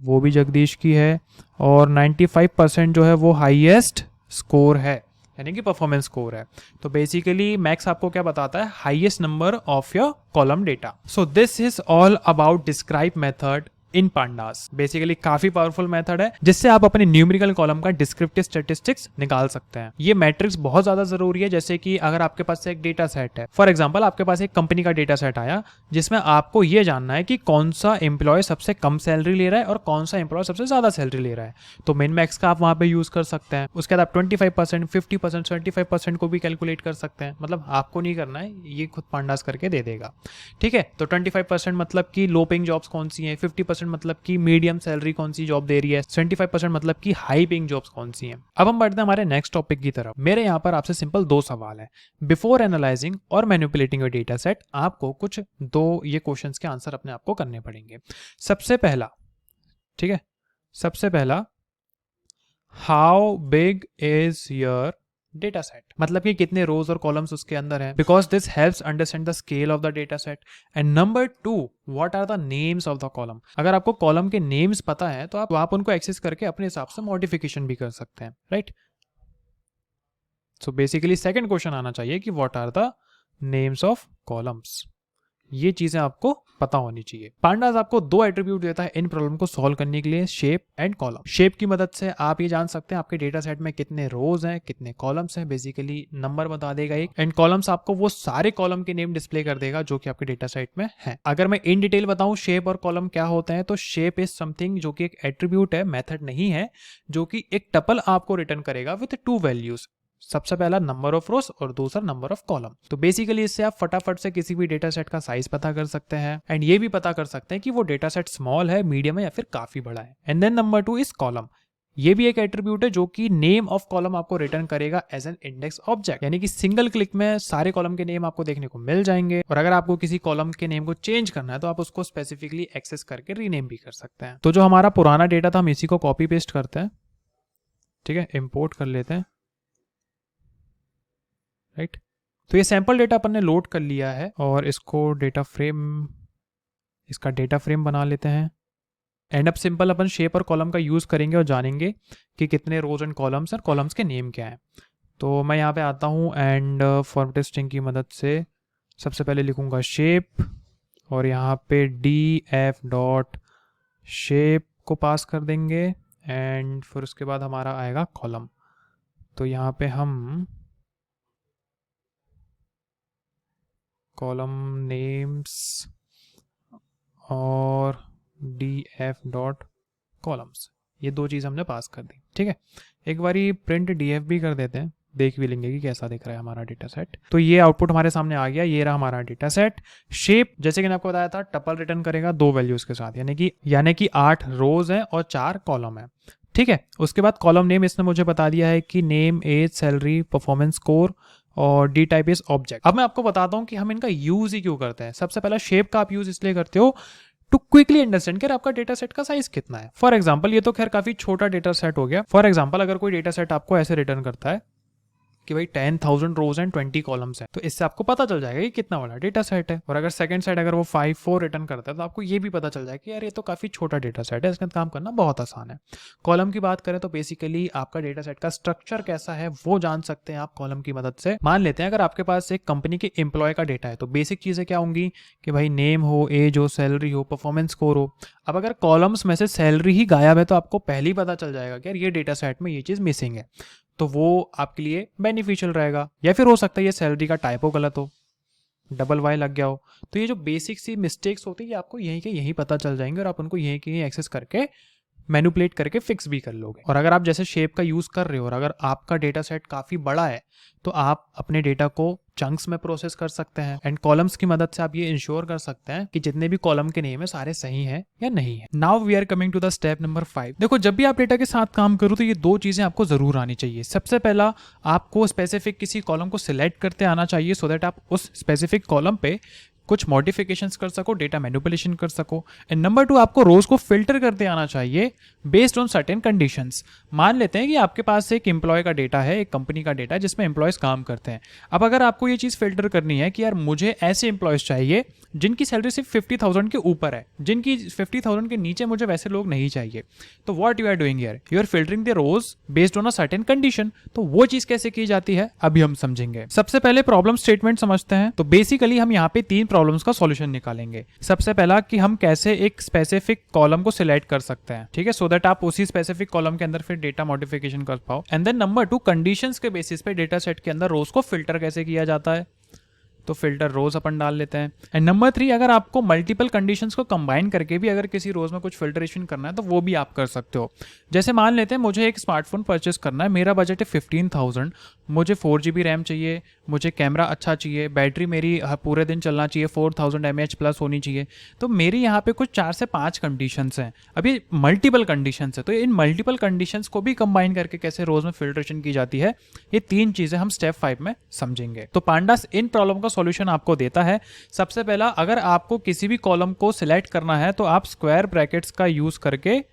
वो भी जगदीश की है। और 95% जो है वो हाईएस्ट स्कोर है, यानी कि परफॉर्मेंस स्कोर है। तो बेसिकली मैक्स आपको क्या बताता है, highest number of your column data. So this is all about describe method in pandas. Basically काफी पावरफुल मेथड है जिससे आप अपने न्यूमेरिकल कॉलम का डिस्क्रिप्टिव स्टैटिस्टिक्स निकाल सकते हैं। ये मैट्रिक्स बहुत ज्यादा जरूरी है। जैसे कि अगर आपके पास एक डेटा सेट है, फॉर एग्जांपल आपके पास एक कंपनी का डेटा सेट आया जिसमें आपको ये जानना है कि कौन सा एम्प्लॉय सबसे कम सैलरी ले रहा है और कौन सा एम्प्लॉय सबसे ज्यादा सैलरी ले रहा है, तो मिन मैक्स का आप वहां पे यूज कर सकते हैं। उसके बाद आप 25%, 50%, 75% को भी कैलकुलेट कर सकते हैं। मतलब आपको नहीं करना है, ये खुद पांडास करके दे देगा। ठीक है, तो 25% मतलब कि लो पेइंग जॉब्स कौन सी हैं, 50% मतलब कि मीडियम सैलरी कौन सी जॉब दे रही है, 25% मतलब कि हाई पेइंग जॉब्स कौन सी हैं। अब हम बढ़ते हैं हमारे नेक्स्ट टॉपिक की तरफ। मेरे यहाँ पर आपसे सिंपल दो सवाल है। बिफोर एनालाइजिंग और मैनिपुलेटिंग योर डेटा सेट, आपको कुछ दो ये क्वेश्चंस के आंसर अपने आप को करने पड़ेंगे। सबसे पहला, ठीक है, सबसे पहला, how big is your data set, मतलब कि कितने रोज और कॉलम्स उसके अंदर हैं, because this helps understand the scale of the data set. And number 2, what are the names of the column. अगर आपको कॉलम के नेम्स पता है तो आप उनको एक्सेस करके अपने हिसाब से मॉडिफिकेशन भी कर सकते हैं, right. So basically second question आना चाहिए कि what are the names of columns. ये चीजें आपको पता होनी चाहिए। पांडास आपको दो एट्रीब्यूट देता है इन प्रॉब्लम को सॉल्व करने के लिए, शेप एंड कॉलम। शेप की मदद से आप ये जान सकते हैं आपके डेटा सेट में कितने रोज हैं, कितने कॉलम्स हैं, बेसिकली नंबर बता देगा एक। एंड कॉलम्स आपको वो सारे कॉलम के नेम डिस्प्ले कर देगा जो कि आपके डेटा सेट में है। अगर मैं इन डिटेल बताऊं शेप और कॉलम क्या होते हैं, तो शेप इज समथिंग जो कि एक एट्रीब्यूट है, मेथड नहीं है, जो कि एक टपल आपको रिटर्न करेगा विद 2 वैल्यूज। सबसे पहला नंबर ऑफ रोज और दूसरा नंबर ऑफ कॉलम। तो बेसिकली इससे आप फटाफट से किसी भी डेटा सेट का साइज पता कर सकते हैं एंड ये भी पता कर सकते हैं कि वो डेटा सेट स्मॉल है, मीडियम है या फिर काफी बड़ा है। And then number 2 is column. ये भी एक एट्रीब्यूट है जो कि नेम ऑफ कॉलम आपको रिटर्न करेगा एज एन इंडेक्स ऑब्जेक्ट, यानी कि सिंगल क्लिक में सारे कॉलम के नेम आपको देखने को मिल जाएंगे। और अगर आपको किसी कॉलम के नेम को चेंज करना है तो आप उसको स्पेसिफिकली एक्सेस करके रीनेम भी कर सकते हैं। तो जो हमारा पुराना डेटा था हम इसी को कॉपी पेस्ट करते हैं, ठीक है, इंपोर्ट कर लेते हैं, राइट। तो ये सैंपल डेटा अपन ने लोड कर लिया है और इसको डेटा फ्रेम, इसका डेटा फ्रेम बना लेते हैं। एंड अब सिंपल अपन शेप और कॉलम का यूज करेंगे और जानेंगे कि कितने रोज एंड कॉलम्स और कॉलम्स के नेम क्या है। तो मैं यहाँ पे आता हूँ एंड फॉर्मेट स्ट्रिंग की मदद से सबसे पहले लिखूंगा शेप और यहाँ पे df डॉट शेप को पास कर देंगे एंड फिर उसके बाद हमारा आएगा कॉलम। तो यहाँ पे हम कॉलम नेम्स और df डॉट कॉलम्स, ये दो चीज़ हमने पास कर दी। ठीक है, एक बारी प्रिंट df भी कर देते हैं, देख भी लेंगे कि कैसा दिख रहा है हमारा डेटा सेट। तो ये आउटपुट हमारे सामने आ गया, ये रहा हमारा डेटा सेट। शेप जैसे कि मैंने आपको बताया था टपल रिटर्न करेगा 2 वैल्यूज के साथ, यानी कि 8 रोज है और 4 कॉलम है, ठीक है। उसके बाद कॉलम नेम इसने मुझे बता दिया है कि name, age, salary, performance score और डी टाइप इज ऑब्जेक्ट। अब मैं आपको बताता हूँ कि हम इनका यूज ही क्यों करते हैं। सबसे पहला शेप का आप यूज इसलिए करते हो टू क्विकली अंडरस्टैंड कि आपका डेटा सेट का साइज कितना है। फॉर एग्जाम्पल, ये तो खैर काफी छोटा डेटा सेट हो गया। फॉर एग्जाम्पल, अगर कोई डेटा सेट आपको ऐसे रिटर्न करता है कि भाई 10,000 रोज एंड 20 कॉलम्स हैं, तो इससे आपको पता चल जाएगा कि कितना बड़ा डेटा सेट है। और अगर सेकंड साइड अगर वो 5-4 रिटर्न करता है तो आपको ये भी पता चल जाएगा कि यार ये तो काफी छोटा डेटा सेट है, इसका काम करना बहुत आसान है। कॉलम की बात करें तो बेसिकली आपका डेटा सेट का स्ट्रक्चर कैसा है वो जान सकते हैं आप कॉलम की मदद से। मान लेते हैं अगर आपके पास एक कंपनी के एम्प्लॉय का डेटा है तो बेसिक चीजें क्या होंगी कि भाई नेम हो, एज हो, सैलरी हो, परफॉर्मेंस स्कोर हो। अब अगर कॉलम्स में से सैलरी ही गायब है तो आपको पहले ही पता चल जाएगा कि यार ये डेटा सेट में ये चीज मिसिंग है, तो वो आपके लिए बेनिफिशियल रहेगा। या फिर हो सकता है ये सैलरी का टाइपो गलत हो, डबल वाई लग गया हो। तो ये जो बेसिक सी मिस्टेक्स होती है ये आपको यहीं के यहीं पता चल जाएंगे और आप उनको यहीं के यहीं एक्सेस करके मैनिपुलेट करके फिक्स भी कर लोगे। और अगर आप जैसे शेप का यूज कर रहे हो और अगर आपका डेटा सेट काफी बड़ा है तो आप अपने डेटा को चंक्स में प्रोसेस कर सकते हैं एंड कॉलम्स की मदद से आप ये इंश्योर कर सकते हैं कि जितने भी कॉलम के नेम है सारे सही हैं या नहीं है। Now we are coming to the step number 5। देखो, जब भी आप डेटा के साथ काम करो तो ये 2 चीजें आपको जरूर आनी चाहिए। सबसे पहला, आपको स्पेसिफिक किसी कॉलम को सिलेक्ट करते आना चाहिए सो दैट आप उस स्पेसिफिक कॉलम पे कुछ मॉडिफिकेशंस कर सको, डेटा मैनिपुलेशन कर सको। एंड नंबर 2, आपको रोज को फिल्टर करते आना चाहिए बेस्ड ऑन सर्टेन कंडीशंस। मान लेते हैं कि आपके पास एक एम्प्लॉय का डेटा है, एक कंपनी का डेटा है जिसमें एम्प्लॉयज काम करते हैं। अब अगर आपको ये चीज फिल्टर करनी है कि यार मुझे ऐसे एम्प्लॉयज चाहिए जिनकी सैलरी सिर्फ 50,000 के ऊपर है, जिनकी 50,000 के नीचे मुझे वैसे लोग नहीं चाहिए, तो what you are doing here, you are filtering the rows based on a certain condition. तो वो चीज कैसे की जाती है अभी हम समझेंगे। सबसे पहले प्रॉब्लम स्टेटमेंट समझते हैं। तो बेसिकली हम यहाँ पे 3 प्रॉब्लम्स का सॉल्यूशन निकालेंगे। सबसे पहला कि हम कैसे एक स्पेसिफिक कॉलम को सिलेक्ट कर सकते हैं, ठीक है, सो दैट आप उसी स्पेसिफिक कॉलम के अंदर फिर डेटा मॉडिफिकेशन कर पाओ। एंड देन नंबर 2, कंडीशंस के बेसिस पे डेटा सेट के अंदर रोज को फिल्टर कैसे किया जाता है, तो फिल्टर रोज अपन डाल लेते हैं। एंड नंबर 3, अगर आपको मल्टीपल कंडीशंस को कंबाइन करके भी अगर किसी रोज में कुछ फिल्टरेशन करना है तो वो भी आप कर सकते हो। जैसे मान लेते हैं मुझे एक स्मार्टफोन परचेस करना है, मेरा बजट है 15,000, मुझे 4GB रैम चाहिए, मुझे कैमरा अच्छा चाहिए, बैटरी मेरी पूरे दिन चलना चाहिए, 4000 mAh प्लस होनी चाहिए। तो मेरी यहाँ पे कुछ 4 से 5 कंडीशंस हैं। अब ये मल्टीपल कंडीशंस है, तो इन मल्टीपल कंडीशंस को भी कंबाइन करके कैसे रोज में फिल्ट्रेशन की जाती है, ये 3 चीजें हम स्टेप 5 में समझेंगे। तो पांडास इन प्रॉब्लम का सॉल्यूशन आपको देता है। सबसे पहला, अगर आपको किसी भी कॉलम को सिलेक्ट करना है तो आप स्क्वायर ब्रैकेट्स का यूज करके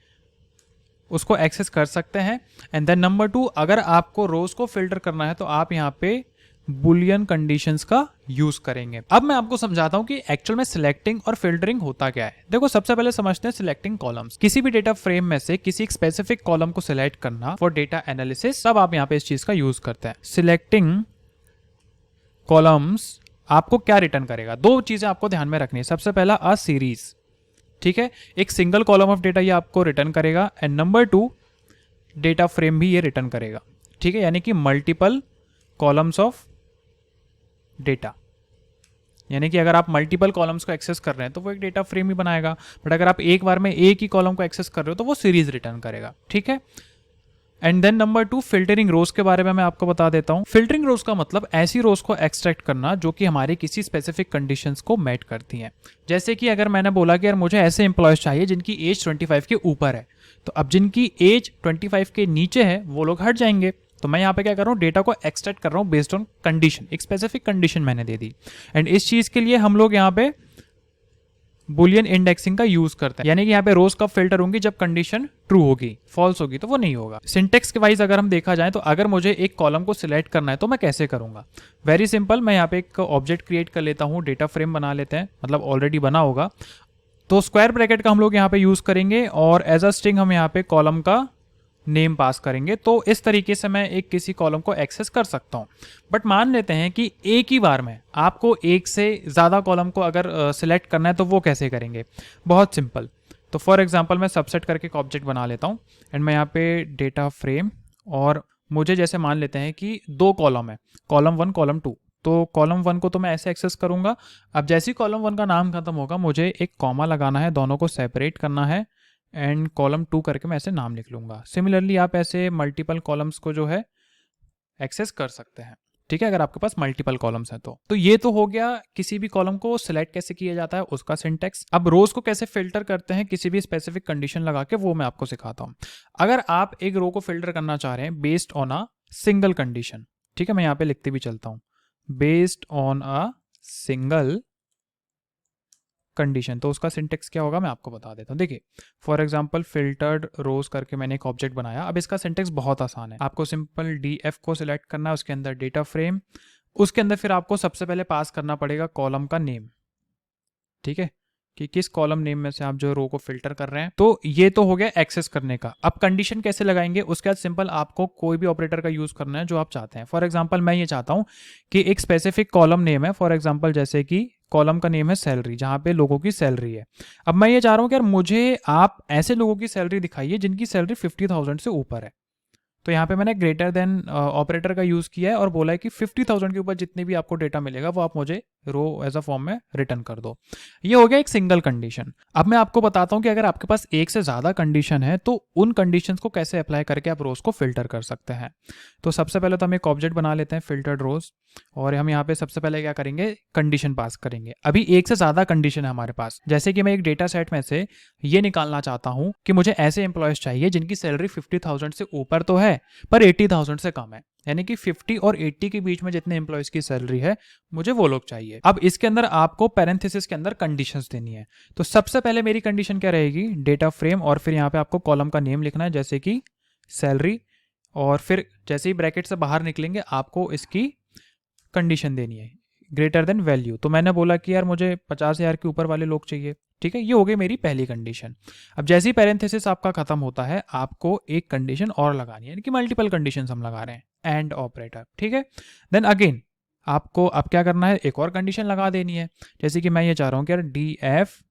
उसको एक्सेस कर सकते हैं। एंड देन नंबर 2, अगर आपको रोज को फिल्टर करना है तो आप यहाँ पे बुलियन कंडीशंस का यूज करेंगे। अब मैं आपको समझाता हूं कि एक्चुअल में सिलेक्टिंग और फिल्टरिंग होता क्या है। देखो, सबसे पहले समझते हैं सिलेक्टिंग कॉलम्स। किसी भी डेटा फ्रेम में से किसी एक स्पेसिफिक कॉलम को सिलेक्ट करना फॉर डेटा एनालिसिस, तब आप यहाँ पे इस चीज का यूज करते हैं। सिलेक्टिंग कॉलम्स आपको क्या रिटर्न करेगा, 2 चीजें आपको ध्यान में रखनी है। सबसे पहला, अ सीरीज, ठीक है, एक सिंगल कॉलम ऑफ डेटा ये आपको रिटर्न करेगा। एंड नंबर 2, डेटा फ्रेम भी ये रिटर्न करेगा, ठीक है, यानी कि मल्टीपल कॉलम्स ऑफ डेटा। यानी कि अगर आप मल्टीपल कॉलम्स को एक्सेस कर रहे हैं तो वो एक डेटा फ्रेम ही बनाएगा, बट अगर आप एक बार में एक ही कॉलम को एक्सेस कर रहे हो तो वो सीरीज रिटर्न करेगा, ठीक है। एंड देन नंबर 2, फिल्टरिंग रोज के बारे में मैं आपको बता देता हूं। फिल्टरिंग रोज का मतलब ऐसी रोज को एक्सट्रैक्ट करना जो कि हमारे किसी स्पेसिफिक कंडीशंस को मेट करती हैं। जैसे कि अगर मैंने बोला कि यार मुझे ऐसे एम्प्लॉयज चाहिए जिनकी एज 25 के ऊपर है, तो अब जिनकी एज 25 के नीचे है वो लोग हट जाएंगे। तो मैं यहाँ पे क्या कर रहा हूँ, डेटा को एक्सट्रैक्ट कर रहा हूँ बेस्ड ऑन कंडीशन, एक स्पेसिफिक कंडीशन मैंने दे दी। एंड इस चीज के लिए हम लोग यहाँ पे बुलियन इंडेक्सिंग का यूज करते हैं, यानी कि यहाँ पे रोज कब फिल्टर होंगी, जब कंडीशन ट्रू होगी, फॉल्स होगी तो वो नहीं होगा। सिंटेक्स के वाइज अगर हम देखा जाए तो अगर मुझे एक कॉलम को सिलेक्ट करना है तो मैं कैसे करूंगा, वेरी सिंपल, मैं यहाँ पे एक ऑब्जेक्ट क्रिएट कर लेता हूँ, डेटा फ्रेम बना लेते हैं, मतलब ऑलरेडी बना होगा। तो स्क्वायर ब्रैकेट का हम लोग यहाँ पे यूज करेंगे और एज अ स्ट्रिंग हम यहाँ पे कॉलम का नेम पास करेंगे। तो इस तरीके से मैं एक किसी कॉलम को एक्सेस कर सकता हूं। बट मान लेते हैं कि एक ही बार में आपको एक से ज़्यादा कॉलम को अगर सिलेक्ट करना है तो वो कैसे करेंगे, बहुत सिंपल। तो फॉर एग्जांपल मैं सबसेट करके एक ऑब्जेक्ट बना लेता हूं एंड मैं यहाँ पे डेटा फ्रेम, और मुझे जैसे मान लेते हैं कि 2 कॉलम है, कॉलम 1 कॉलम 2, तो कॉलम 1 को तो मैं ऐसे एक्सेस करूंगा। अब जैसे ही कॉलम 1 का नाम खत्म होगा मुझे एक कॉमा लगाना है, दोनों को सेपरेट करना है एंड कॉलम 2 करके मैं ऐसे नाम लिख लूंगा। सिमिलरली आप ऐसे मल्टीपल कॉलम्स को जो है एक्सेस कर सकते हैं। ठीक है, अगर आपके पास मल्टीपल कॉलम्स हैं तो ये तो हो गया किसी भी कॉलम को सिलेक्ट कैसे किया जाता है उसका सिंटेक्स। अब रोज को कैसे फिल्टर करते हैं किसी भी स्पेसिफिक कंडीशन लगा के, वो मैं आपको सिखाता हूं। अगर आप एक रो को फिल्टर करना चाह रहे हैं based on a single condition, ठीक है, मैं यहां पे लिखते भी चलता हूं, based on a single condition, तो उसका सिंटेक्स क्या होगा मैं आपको बता देता हूँ। देखिए, फॉर एग्जांपल फिल्टर्ड रोज करके मैंने एक ऑब्जेक्ट बनाया। अब इसका सिंटेक्स बहुत आसान है, आपको सिंपल df को सिलेक्ट करना है, उसके अंदर डेटा फ्रेम, उसके अंदर फिर आपको सबसे पहले पास करना पड़ेगा कॉलम का नेम। ठीक है, कि किस कॉलम नेम में से आप जो रो को फिल्टर कर रहे हैं। तो ये तो हो गया एक्सेस करने का। अब कंडीशन कैसे लगाएंगे, उसके बाद सिंपल आपको कोई भी ऑपरेटर का यूज करना है जो आप चाहते हैं। फॉर एग्जांपल मैं ये चाहता हूं कि एक स्पेसिफिक कॉलम नेम है, फॉर एग्जांपल जैसे कि कॉलम का नेम है सैलरी, जहां पे लोगों की सैलरी है। अब मैं ये चाह रहा हूं कि यार मुझे आप ऐसे लोगों की सैलरी दिखाइए जिनकी सैलरी 50,000 से ऊपर है। तो यहाँ पे मैंने ग्रेटर देन ऑपरेटर का यूज किया है और बोला है कि 50,000 के ऊपर जितने भी आपको डेटा मिलेगा वो आप मुझे रो एज अ फॉर्म में रिटर्न कर दो। ये हो गया एक सिंगल कंडीशन। अब मैं आपको बताता हूँ कि अगर आपके पास एक से ज्यादा कंडीशन है तो उन कंडीशंस को कैसे अप्लाई करके आप रोज को फिल्टर कर सकते हैं। तो सबसे पहले तो हम एक ऑब्जेक्ट बना लेते हैं फिल्टर्ड रोज, और हम यहाँ पे सबसे पहले क्या करेंगे, कंडीशन पास करेंगे। अभी एक से ज्यादा कंडीशन है हमारे पास, जैसे कि मैं एक डेटा सेट में से ये निकालना चाहता हूं कि मुझे ऐसे एम्प्लॉयज चाहिए जिनकी सैलरी 50,000 से ऊपर तो है पर 80,000 से कम है, यानी कि 50 और 80 के बीच में जितने एम्प्लॉयज की सैलरी है मुझे वो लोग चाहिए। अब इसके अंदर आपको पैरेंथेसिस के अंदर कंडीशंस देनी है। तो सबसे पहले मेरी कंडीशन क्या रहेगी, डेटा फ्रेम, और फिर यहाँ पे आपको कॉलम का नेम लिखना है जैसे कि सैलरी, और फिर जैसे ही ब्रैकेट से बाहर निकलेंगे आपको इसकी कंडीशन देनी है ग्रेटर देन वैल्यू। तो मैंने बोला कि यार मुझे 50,000 के ऊपर वाले लोग चाहिए। ठीक है, ये हो गई मेरी पहली कंडीशन। अब जैसे ही पैरेंथेसिस आपका खत्म होता है आपको एक कंडीशन और लगानी है, यानी कि मल्टीपल कंडीशंस हम लगा रहे हैं, एंड ऑपरेटर। ठीक है, देन अगेन आपको अब क्या करना है, एक और कंडीशन लगा देनी है। जैसे कि मैं ये चाह रहा हूँ कि यार df,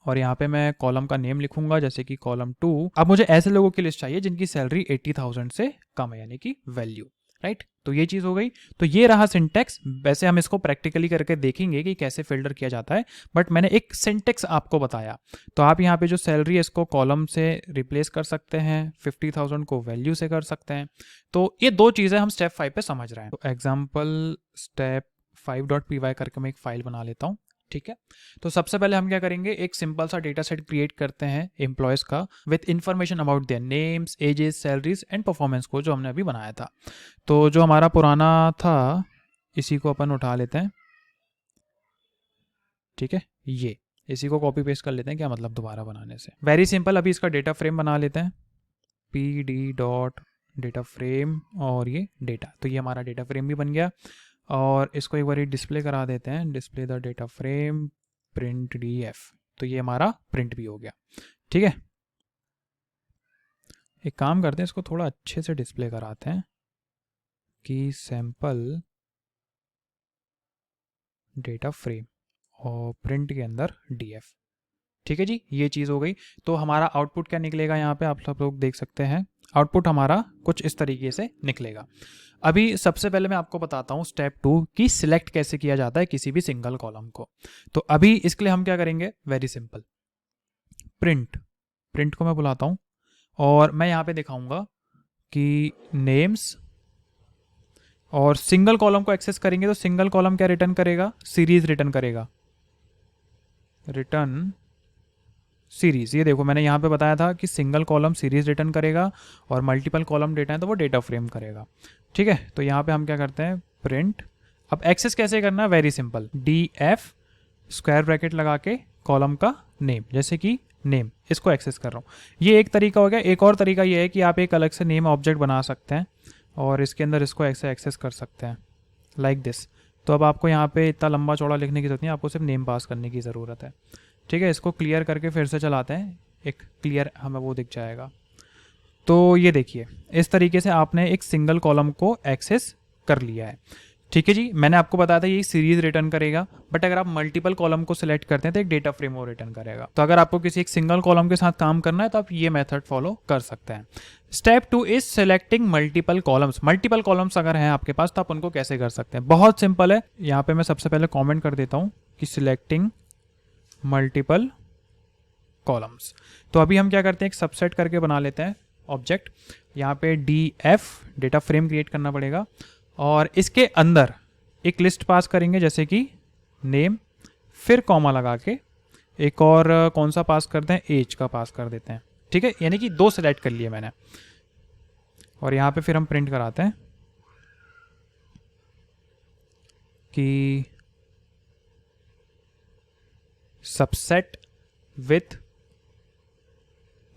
और यहाँ पे मैं कॉलम का नेम लिखूंगा जैसे कि कॉलम 2। अब मुझे ऐसे लोगों की लिस्ट चाहिए जिनकी सैलरी 80,000 से कम है, यानी कि वैल्यू। राइट, तो ये चीज हो गई। तो ये रहा सिंटेक्स। वैसे हम इसको प्रैक्टिकली करके देखेंगे कि कैसे फिल्टर किया जाता है, बट मैंने एक सिंटेक्स आपको बताया। तो आप यहाँ पे जो सैलरी है इसको कॉलम से रिप्लेस कर सकते हैं, 50,000 को वैल्यू से कर सकते हैं। तो ये दो चीजें हम स्टेप 5 पे समझ रहे हैं। तो एग्जाम्पल स्टेप 5.py करके मैं एक फाइल बना लेता हूँ। ठीक है, तो सबसे पहले हम क्या करेंगे, एक सिंपल सा डेटा सेट क्रिएट करते हैं एम्प्लॉयज का with information about their names, ages, salaries and performance को, जो हमने अभी बनाया था। तो जो हमारा पुराना था इसी को अपन उठा लेते हैं। ठीक है, ये इसी को कॉपी पेस्ट कर लेते हैं, क्या मतलब दोबारा बनाने से। वेरी सिंपल, अभी इसका डेटा फ्रेम बना लेते हैं, pd डॉट डेटा फ्रेम और ये डेटा। तो ये हमारा डेटा फ्रेम भी बन गया, और इसको एक बार डिस्प्ले करा देते हैं, display the data frame print df। तो ये हमारा प्रिंट भी हो गया। ठीक है, एक काम करते हैं, इसको थोड़ा अच्छे से डिस्प्ले कराते हैं कि सैंपल डेटा फ्रेम और प्रिंट के अंदर df। ठीक है जी, ये चीज़ हो गई। तो हमारा आउटपुट क्या निकलेगा, यहाँ पे आप सब लोग देख सकते हैं, आउटपुट हमारा कुछ इस तरीके से निकलेगा। अभी सबसे पहले मैं आपको बताता हूँ स्टेप 2 कि सिलेक्ट कैसे किया जाता है किसी भी सिंगल कॉलम को। तो अभी इसके लिए हम क्या करेंगे, वेरी सिंपल, प्रिंट को मैं बुलाता हूँ और मैं यहाँ पे दिखाऊंगा कि नेम्स, और सिंगल कॉलम को एक्सेस करेंगे तो सिंगल कॉलम क्या रिटर्न करेगा, सीरीज रिटर्न करेगा, रिटर्न सीरीज। ये देखो मैंने यहाँ पे बताया था कि सिंगल कॉलम सीरीज रिटर्न करेगा और मल्टीपल कॉलम डेटा है तो वो डेटा फ्रेम करेगा। ठीक है, तो यहाँ पे हम क्या करते हैं, प्रिंट। अब एक्सेस कैसे करना है, very simple, df square bracket लगा के कॉलम का नेम, जैसे कि नेम, इसको एक्सेस कर रहा हूँ। ये एक तरीका हो गया। एक और तरीका ये है कि आप एक अलग से नेम ऑब्जेक्ट बना सकते हैं और इसके अंदर इसको ऐसे एक्सेस कर सकते हैं लाइक दिस। तो अब आपको यहाँ पे इतना लंबा चौड़ा लिखने की जरूरत नहीं, आपको सिर्फ नेम पास करने की ज़रूरत है। ठीक है, इसको क्लियर करके फिर से चलाते हैं, एक क्लियर हमें वो दिख जाएगा। तो ये देखिए, इस तरीके से आपने एक सिंगल कॉलम को एक्सेस कर लिया है। ठीक है जी, मैंने आपको बताया था ये सीरीज रिटर्न करेगा, बट अगर आप मल्टीपल कॉलम को सिलेक्ट करते हैं तो एक डेटा फ्रेम वो रिटर्न करेगा। तो अगर आपको किसी एक सिंगल कॉलम के साथ काम करना है तो आप ये मेथड फॉलो कर सकते हैं। Step 2 is selecting multiple columns. Multiple columns अगर हैं आपके पास तो आप उनको कैसे कर सकते हैं, बहुत सिंपल है। यहाँ पे मैं सबसे पहले कॉमेंट कर देता हूँ कि सिलेक्टिंग मल्टीपल कॉलम्स। तो अभी हम क्या करते हैं, एक सबसेट करके बना लेते हैं ऑब्जेक्ट। यहाँ पे DF डेटा फ्रेम क्रिएट करना पड़ेगा और इसके अंदर एक लिस्ट पास करेंगे जैसे कि नेम, फिर कॉमा लगा के एक और कौन सा पास करते हैं, एज का पास कर देते हैं। ठीक है, यानी कि 2 सेलेक्ट कर लिए मैंने और यहाँ पे फिर हम प्रिंट कराते हैं कि subset with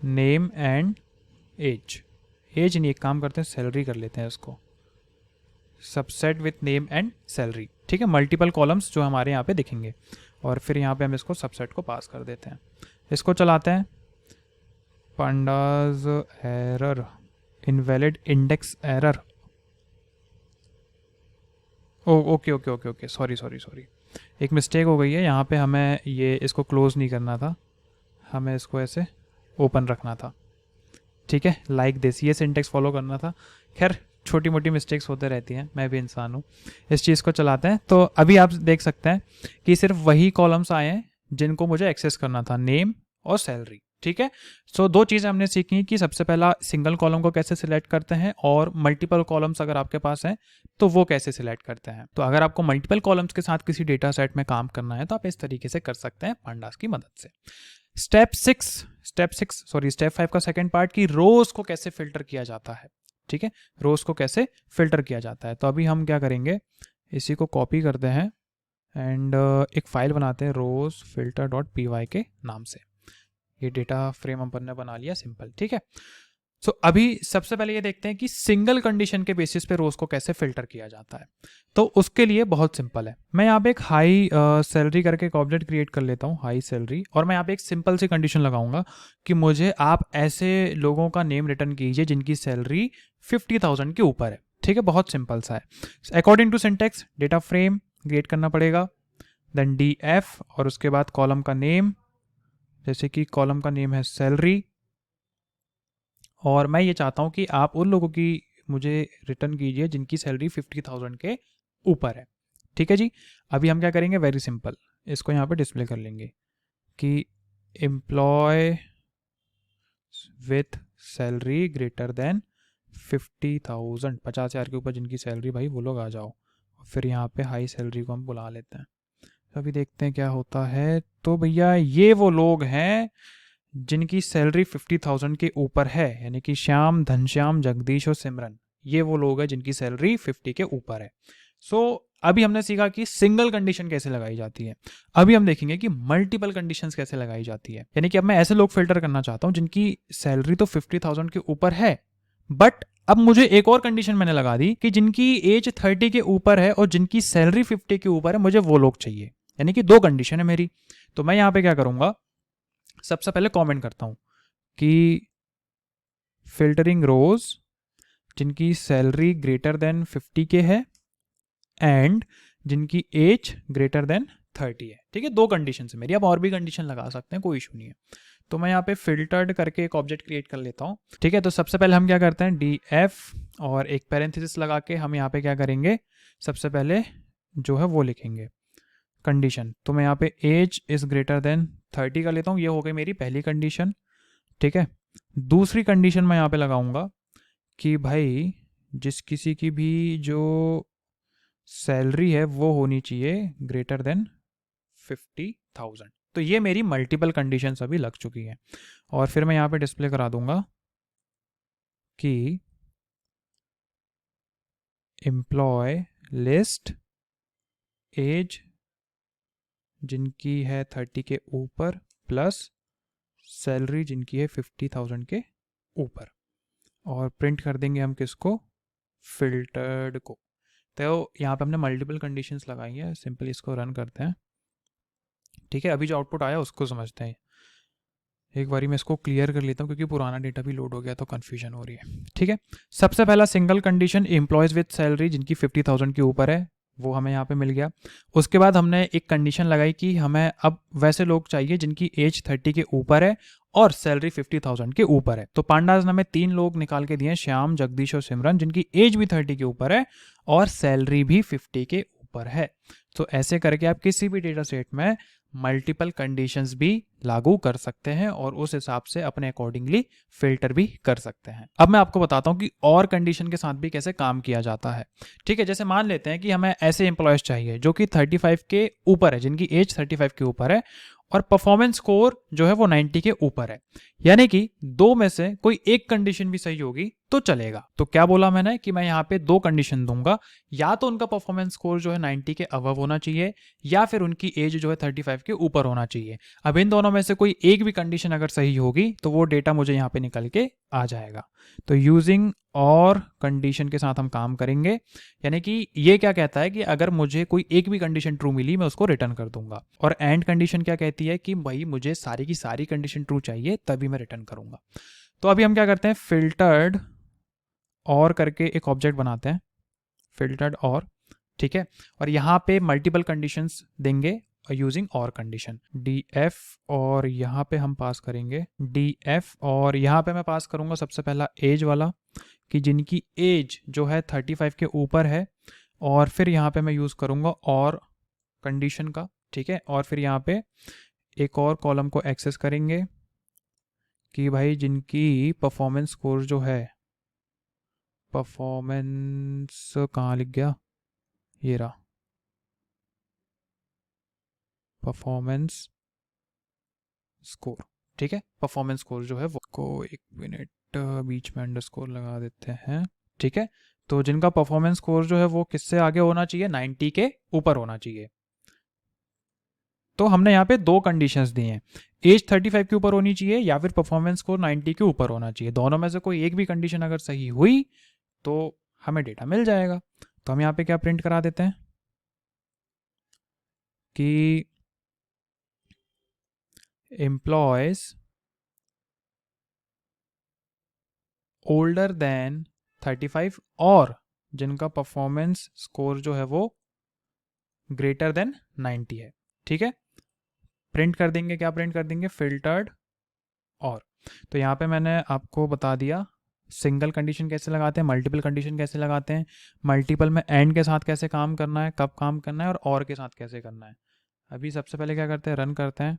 name and age. Age नहीं, एक काम करते हैं सैलरी कर लेते हैं इसको, subset with name and salary. ठीक है, मल्टीपल कॉलम्स जो हमारे यहाँ पे दिखेंगे और फिर यहाँ पे हम इसको सबसेट को पास कर देते हैं। इसको चलाते हैं, pandas error, invalid index error. Okay, sorry, एक मिस्टेक हो गई है यहाँ पे, हमें ये इसको क्लोज नहीं करना था, हमें इसको ऐसे ओपन रखना था। ठीक है, लाइक दिस, ये सिंटेक्स फॉलो करना था। खैर छोटी मोटी मिस्टेक्स होते रहती हैं, मैं भी इंसान हूँ। इस चीज़ को चलाते हैं तो अभी आप देख सकते हैं कि सिर्फ वही कॉलम्स आए हैं जिनको मुझे एक्सेस करना था, नेम और सैलरी। ठीक है, सो 2 चीज़ें हमने सीखी कि सबसे पहला सिंगल कॉलम को कैसे सिलेक्ट करते हैं और मल्टीपल कॉलम्स अगर आपके पास हैं तो वो कैसे सिलेक्ट करते हैं। तो अगर आपको मल्टीपल कॉलम्स के साथ किसी डेटा सेट में काम करना है तो आप इस तरीके से कर सकते हैं पांडास की मदद से। स्टेप 5 का सेकेंड पार्ट की रोज को कैसे फिल्टर किया जाता है। ठीक है, रोज को कैसे फिल्टर किया जाता है। तो अभी हम क्या करेंगे, इसी को कॉपी करते हैं एंड एक फाइल बनाते हैं रोज फिल्टर .py के नाम से। ये डेटा फ्रेम अपन ने बना लिया सिंपल। ठीक है, सो अभी सबसे पहले ये देखते हैं कि सिंगल कंडीशन के बेसिस पे रोज को कैसे फिल्टर किया जाता है। तो उसके लिए बहुत सिंपल है, मैं यहाँ पे एक हाई सैलरी करके एक ऑब्जेक्ट क्रिएट कर लेता हूँ, हाई सैलरी, और मैं यहाँ पे एक सिंपल सी कंडीशन लगाऊंगा कि मुझे आप ऐसे लोगों का नेम रिटर्न कीजिए जिनकी सैलरी 50,000 के ऊपर है। ठीक है, बहुत सिंपल सा है। According to syntax data frame create करना पड़ेगा, देन DF और उसके बाद कॉलम का नेम, जैसे कि कॉलम का नेम है सैलरी, और मैं ये चाहता हूँ कि आप उन लोगों की मुझे रिटर्न कीजिए जिनकी सैलरी 50,000 के ऊपर है। ठीक है जी, अभी हम क्या करेंगे, वेरी सिंपल, इसको यहाँ पे डिस्प्ले कर लेंगे कि employee with salary greater than 50,000, 50,000 के ऊपर जिनकी सैलरी, भाई वो लोग आ जाओ। फिर यहाँ पे हाई सैलरी को हम बुला लेते हैं। अभी देखते हैं क्या होता है। तो भैया ये वो लोग हैं जिनकी सैलरी 50,000 के ऊपर है, यानी कि श्याम, धनश्याम, जगदीश और सिमरन, ये वो लोग हैं जिनकी सैलरी 50 के ऊपर है। सो अभी हमने सीखा कि सिंगल कंडीशन कैसे लगाई जाती है। अभी हम देखेंगे कि मल्टीपल कंडीशंस कैसे लगाई जाती है। यानी कि अब मैं ऐसे लोग फिल्टर करना चाहता हूं जिनकी सैलरी तो 50,000 के ऊपर है, बट अब मुझे एक और कंडीशन मैंने लगा दी कि जिनकी एज 30 के ऊपर है और जिनकी सैलरी 50 के ऊपर है, मुझे वो लोग चाहिए। यानी कि 2 कंडीशन है मेरी। तो मैं यहां पे क्या करूंगा, सबसे पहले कमेंट करता हूं कि फिल्टरिंग रोज जिनकी सैलरी ग्रेटर देन 50 के है एंड जिनकी एज ग्रेटर देन 30 है। ठीक है, 2 कंडीशन है मेरी। अब और भी कंडीशन लगा सकते हैं, कोई इशू नहीं है। तो मैं यहाँ पे फिल्टर्ड करके एक ऑब्जेक्ट क्रिएट कर लेता हूँ। ठीक है, तो सबसे पहले हम क्या करते हैं, DF और एक पैरेंथेसिस लगा के हम यहाँ पे क्या करेंगे, सबसे पहले जो है वो लिखेंगे कंडीशन। तो मैं यहाँ पे एज इज ग्रेटर देन 30 का लेता हूँ, ये हो गई मेरी पहली कंडीशन। ठीक है, दूसरी कंडीशन मैं यहाँ पे लगाऊंगा कि भाई जिस किसी की भी जो सैलरी है वो होनी चाहिए ग्रेटर देन 50,000। तो ये मेरी मल्टीपल कंडीशंस अभी लग चुकी हैं। और फिर मैं यहाँ पे डिस्प्ले करा दूंगा कि एम्प्लॉय लिस्ट एज जिनकी है 30 के ऊपर प्लस सैलरी जिनकी है 50,000 के ऊपर, और प्रिंट कर देंगे हम किसको, फिल्टर्ड को। तो यहाँ पे हमने मल्टीपल कंडीशंस लगाई है। सिंपली इसको रन करते हैं। ठीक है, अभी जो आउटपुट आया उसको समझते हैं। एक बारी मैं इसको क्लियर कर लेता हूँ क्योंकि पुराना डेटा भी लोड हो गया तो कन्फ्यूजन हो रही है। ठीक है, सबसे पहला single condition employees with salary जिनकी 50,000 के ऊपर है, वो हमें यहाँ पे मिल गया। उसके बाद हमने एक कंडीशन लगाई कि हमें अब वैसे लोग चाहिए जिनकी एज 30 के ऊपर है और सैलरी 50,000 के ऊपर है। तो पांडाज ने हमें 3 लोग निकाल के दिए, श्याम, जगदीश और सिमरन, जिनकी एज भी 30 के ऊपर है और सैलरी भी 50 के ऊपर है। तो ऐसे करके आप किसी भी डेटा सेट में मल्टीपल कंडीशंस भी लागू कर सकते हैं और उस हिसाब से अपने अकॉर्डिंगली फिल्टर भी कर सकते हैं। अब मैं आपको बताता हूं कि और कंडीशन के साथ भी कैसे काम किया जाता है। ठीक है, जैसे मान लेते हैं कि हमें ऐसे एम्प्लॉयज चाहिए जो कि 35 के ऊपर है, जिनकी एज 35 के ऊपर है और परफॉर्मेंस स्कोर जो है वो 90 के ऊपर है, यानी कि दो में से कोई एक कंडीशन भी सही होगी तो चलेगा। तो क्या बोला मैंने कि मैं यहाँ पे दो कंडीशन दूंगा, या तो उनका परफॉर्मेंस स्कोर जो है 90 के अबव होना चाहिए या फिर उनकी एज जो है 35 के ऊपर होना चाहिए। अब इन दोनों में से कोई एक भी कंडीशन अगर सही होगी तो वो डेटा मुझे यहाँ पे निकल के आ जाएगा। तो यूजिंग और कंडीशन के साथ हम काम करेंगे, यानी कि ये क्या कहता है कि अगर मुझे कोई एक भी कंडीशन ट्रू मिली मैं उसको रिटर्न कर दूंगा। और एंड कंडीशन क्या कहती है कि भाई मुझे सारी की सारी कंडीशन ट्रू चाहिए तभी मैं रिटर्न करूंगा। तो अभी हम क्या करते हैं, फिल्टर्ड और करके एक ऑब्जेक्ट बनाते हैं, फिल्टर्ड और, ठीक है। और यहाँ पे मल्टीपल कंडीशंस देंगे यूजिंग और कंडीशन, df, और यहाँ पे हम पास करेंगे df, और यहाँ पे मैं पास करूँगा सबसे पहला एज वाला कि जिनकी एज जो है 35 के ऊपर है, और फिर यहाँ पे मैं यूज़ करूँगा और कंडीशन का, ठीक है। और फिर यहाँ पे एक और कॉलम को एक्सेस करेंगे कि भाई जिनकी परफॉर्मेंस स्कोर जो है, परफॉर्मेंस कहाँ लिख गया, ये रहा, परफॉर्मेंस स्कोर, ठीक है। परफॉर्मेंस स्कोर जो है वो को, एक मिनट बीच में अंडरस्कोर लगा देते हैं, ठीक है। तो जिनका परफॉर्मेंस स्कोर जो है वो किससे आगे होना चाहिए, 90 के ऊपर होना चाहिए। तो हमने यहाँ पे दो कंडीशंस दी हैं, एज 35 के ऊपर होनी चाहिए या फिर परफॉर्मेंस स्कोर 90 के ऊपर होना चाहिए। दोनों में से कोई एक भी कंडीशन अगर सही हुई तो हमें डेटा मिल जाएगा। तो हम यहाँ पे क्या प्रिंट करा देते हैं कि एम्प्लॉयज ओल्डर देन 35 और जिनका परफॉर्मेंस स्कोर जो है वो ग्रेटर देन 90 है, ठीक है। प्रिंट कर देंगे, क्या प्रिंट कर देंगे, फिल्टर्ड और। तो यहाँ पे मैंने आपको बता दिया सिंगल कंडीशन कैसे लगाते हैं, मल्टीपल कंडीशन कैसे लगाते हैं, मल्टीपल में एंड के साथ कैसे काम करना है, कब काम करना है, और के साथ कैसे करना है। अभी सबसे पहले क्या करते हैं, रन करते हैं।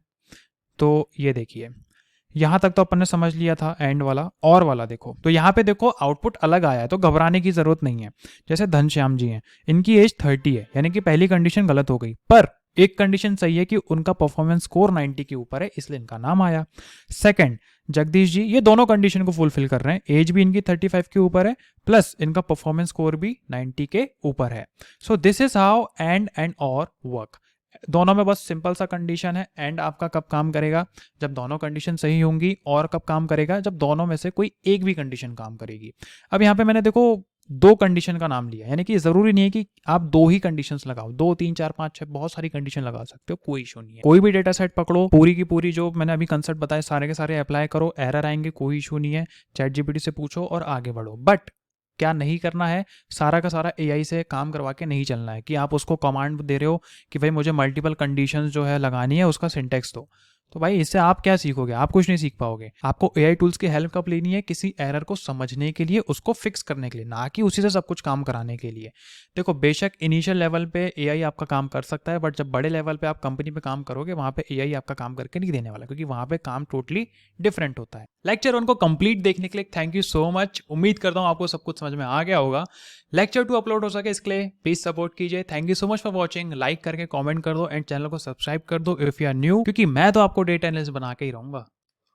तो ये देखिए यहाँ तक तो अपन ने समझ लिया था एंड वाला, और वाला देखो तो यहाँ पे देखो आउटपुट अलग आया है, तो घबराने की जरूरत नहीं है। जैसे धनश्याम जी हैं, इनकी एज 30 है, यानी कि पहली कंडीशन गलत हो गई, पर एक कंडीशन सही है कि उनका परफॉर्मेंस स्कोर 90 के ऊपर है, इसलिए इनका नाम आया। सेकंड, जगदीश जी, ये दोनों कंडीशन को फुलफिल कर रहे हैं, एज भी इनकी 35 के ऊपर है प्लस इनका परफॉर्मेंस स्कोर भी 90 के ऊपर है। So this is how and और वर्क। दोनों में बस सिंपल सा कंडीशन है, एंड आपका कब काम करेगा, जब दोनों कंडीशन सही होंगी, और कब काम करेगा, जब दोनों में से कोई एक भी कंडीशन काम करेगी। अब यहाँ पे मैंने देखो दो कंडीशन का नाम लिया, यानी कि जरूरी नहीं है कि आप दो ही कंडीशंस लगाओ, 2 3 4 5 6 बहुत सारी कंडीशन लगा सकते हो, कोई इशू नहीं है। कोई भी डेटा सेट पकड़ो, पूरी की पूरी जो मैंने अभी कंसेप्ट बताए सारे के सारे अप्लाई करो, एरर आएंगे, कोई इशू नहीं है, चैट जीपीटी से पूछो और आगे बढ़ो। बट क्या नहीं करना है, सारा का सारा एआई से काम करवा के नहीं चलना है कि आप उसको कमांड दे रहे हो कि भाई मुझे मल्टीपल कंडीशंस जो है लगानी है, उसका सिंटेक्स दो। तो भाई इससे आप क्या सीखोगे, आप कुछ नहीं सीख पाओगे। आपको एआई टूल्स की हेल्प कब लेनी है, किसी एरर को समझने के लिए, उसको फिक्स करने के लिए, ना कि उसी से सब कुछ काम कराने के लिए। देखो बेशक इनिशियल लेवल पे एआई आपका काम कर सकता है, बट जब बड़े लेवल पे आप कंपनी पे काम करोगे वहां पे एआई आपका काम करके नहीं देने वाला, क्योंकि वहां पे काम टोटली डिफरेंट होता है। लेक्चर उनको कंप्लीट देखने के लिए थैंक यू सो मच। उम्मीद करता हूँ आपको सब कुछ समझ में आ गया होगा। लेक्चर 2 अपलोड हो सके इसके लिए प्लीज सपोर्ट कीजिए। Thank you so much for watching. Like करके कमेंट कर दो एंड चैनल को सब्सक्राइब कर दो इफ यू आर न्यू, क्योंकि मैं तो आपको डेटा एनालिस्ट बना के ही रहूंगा।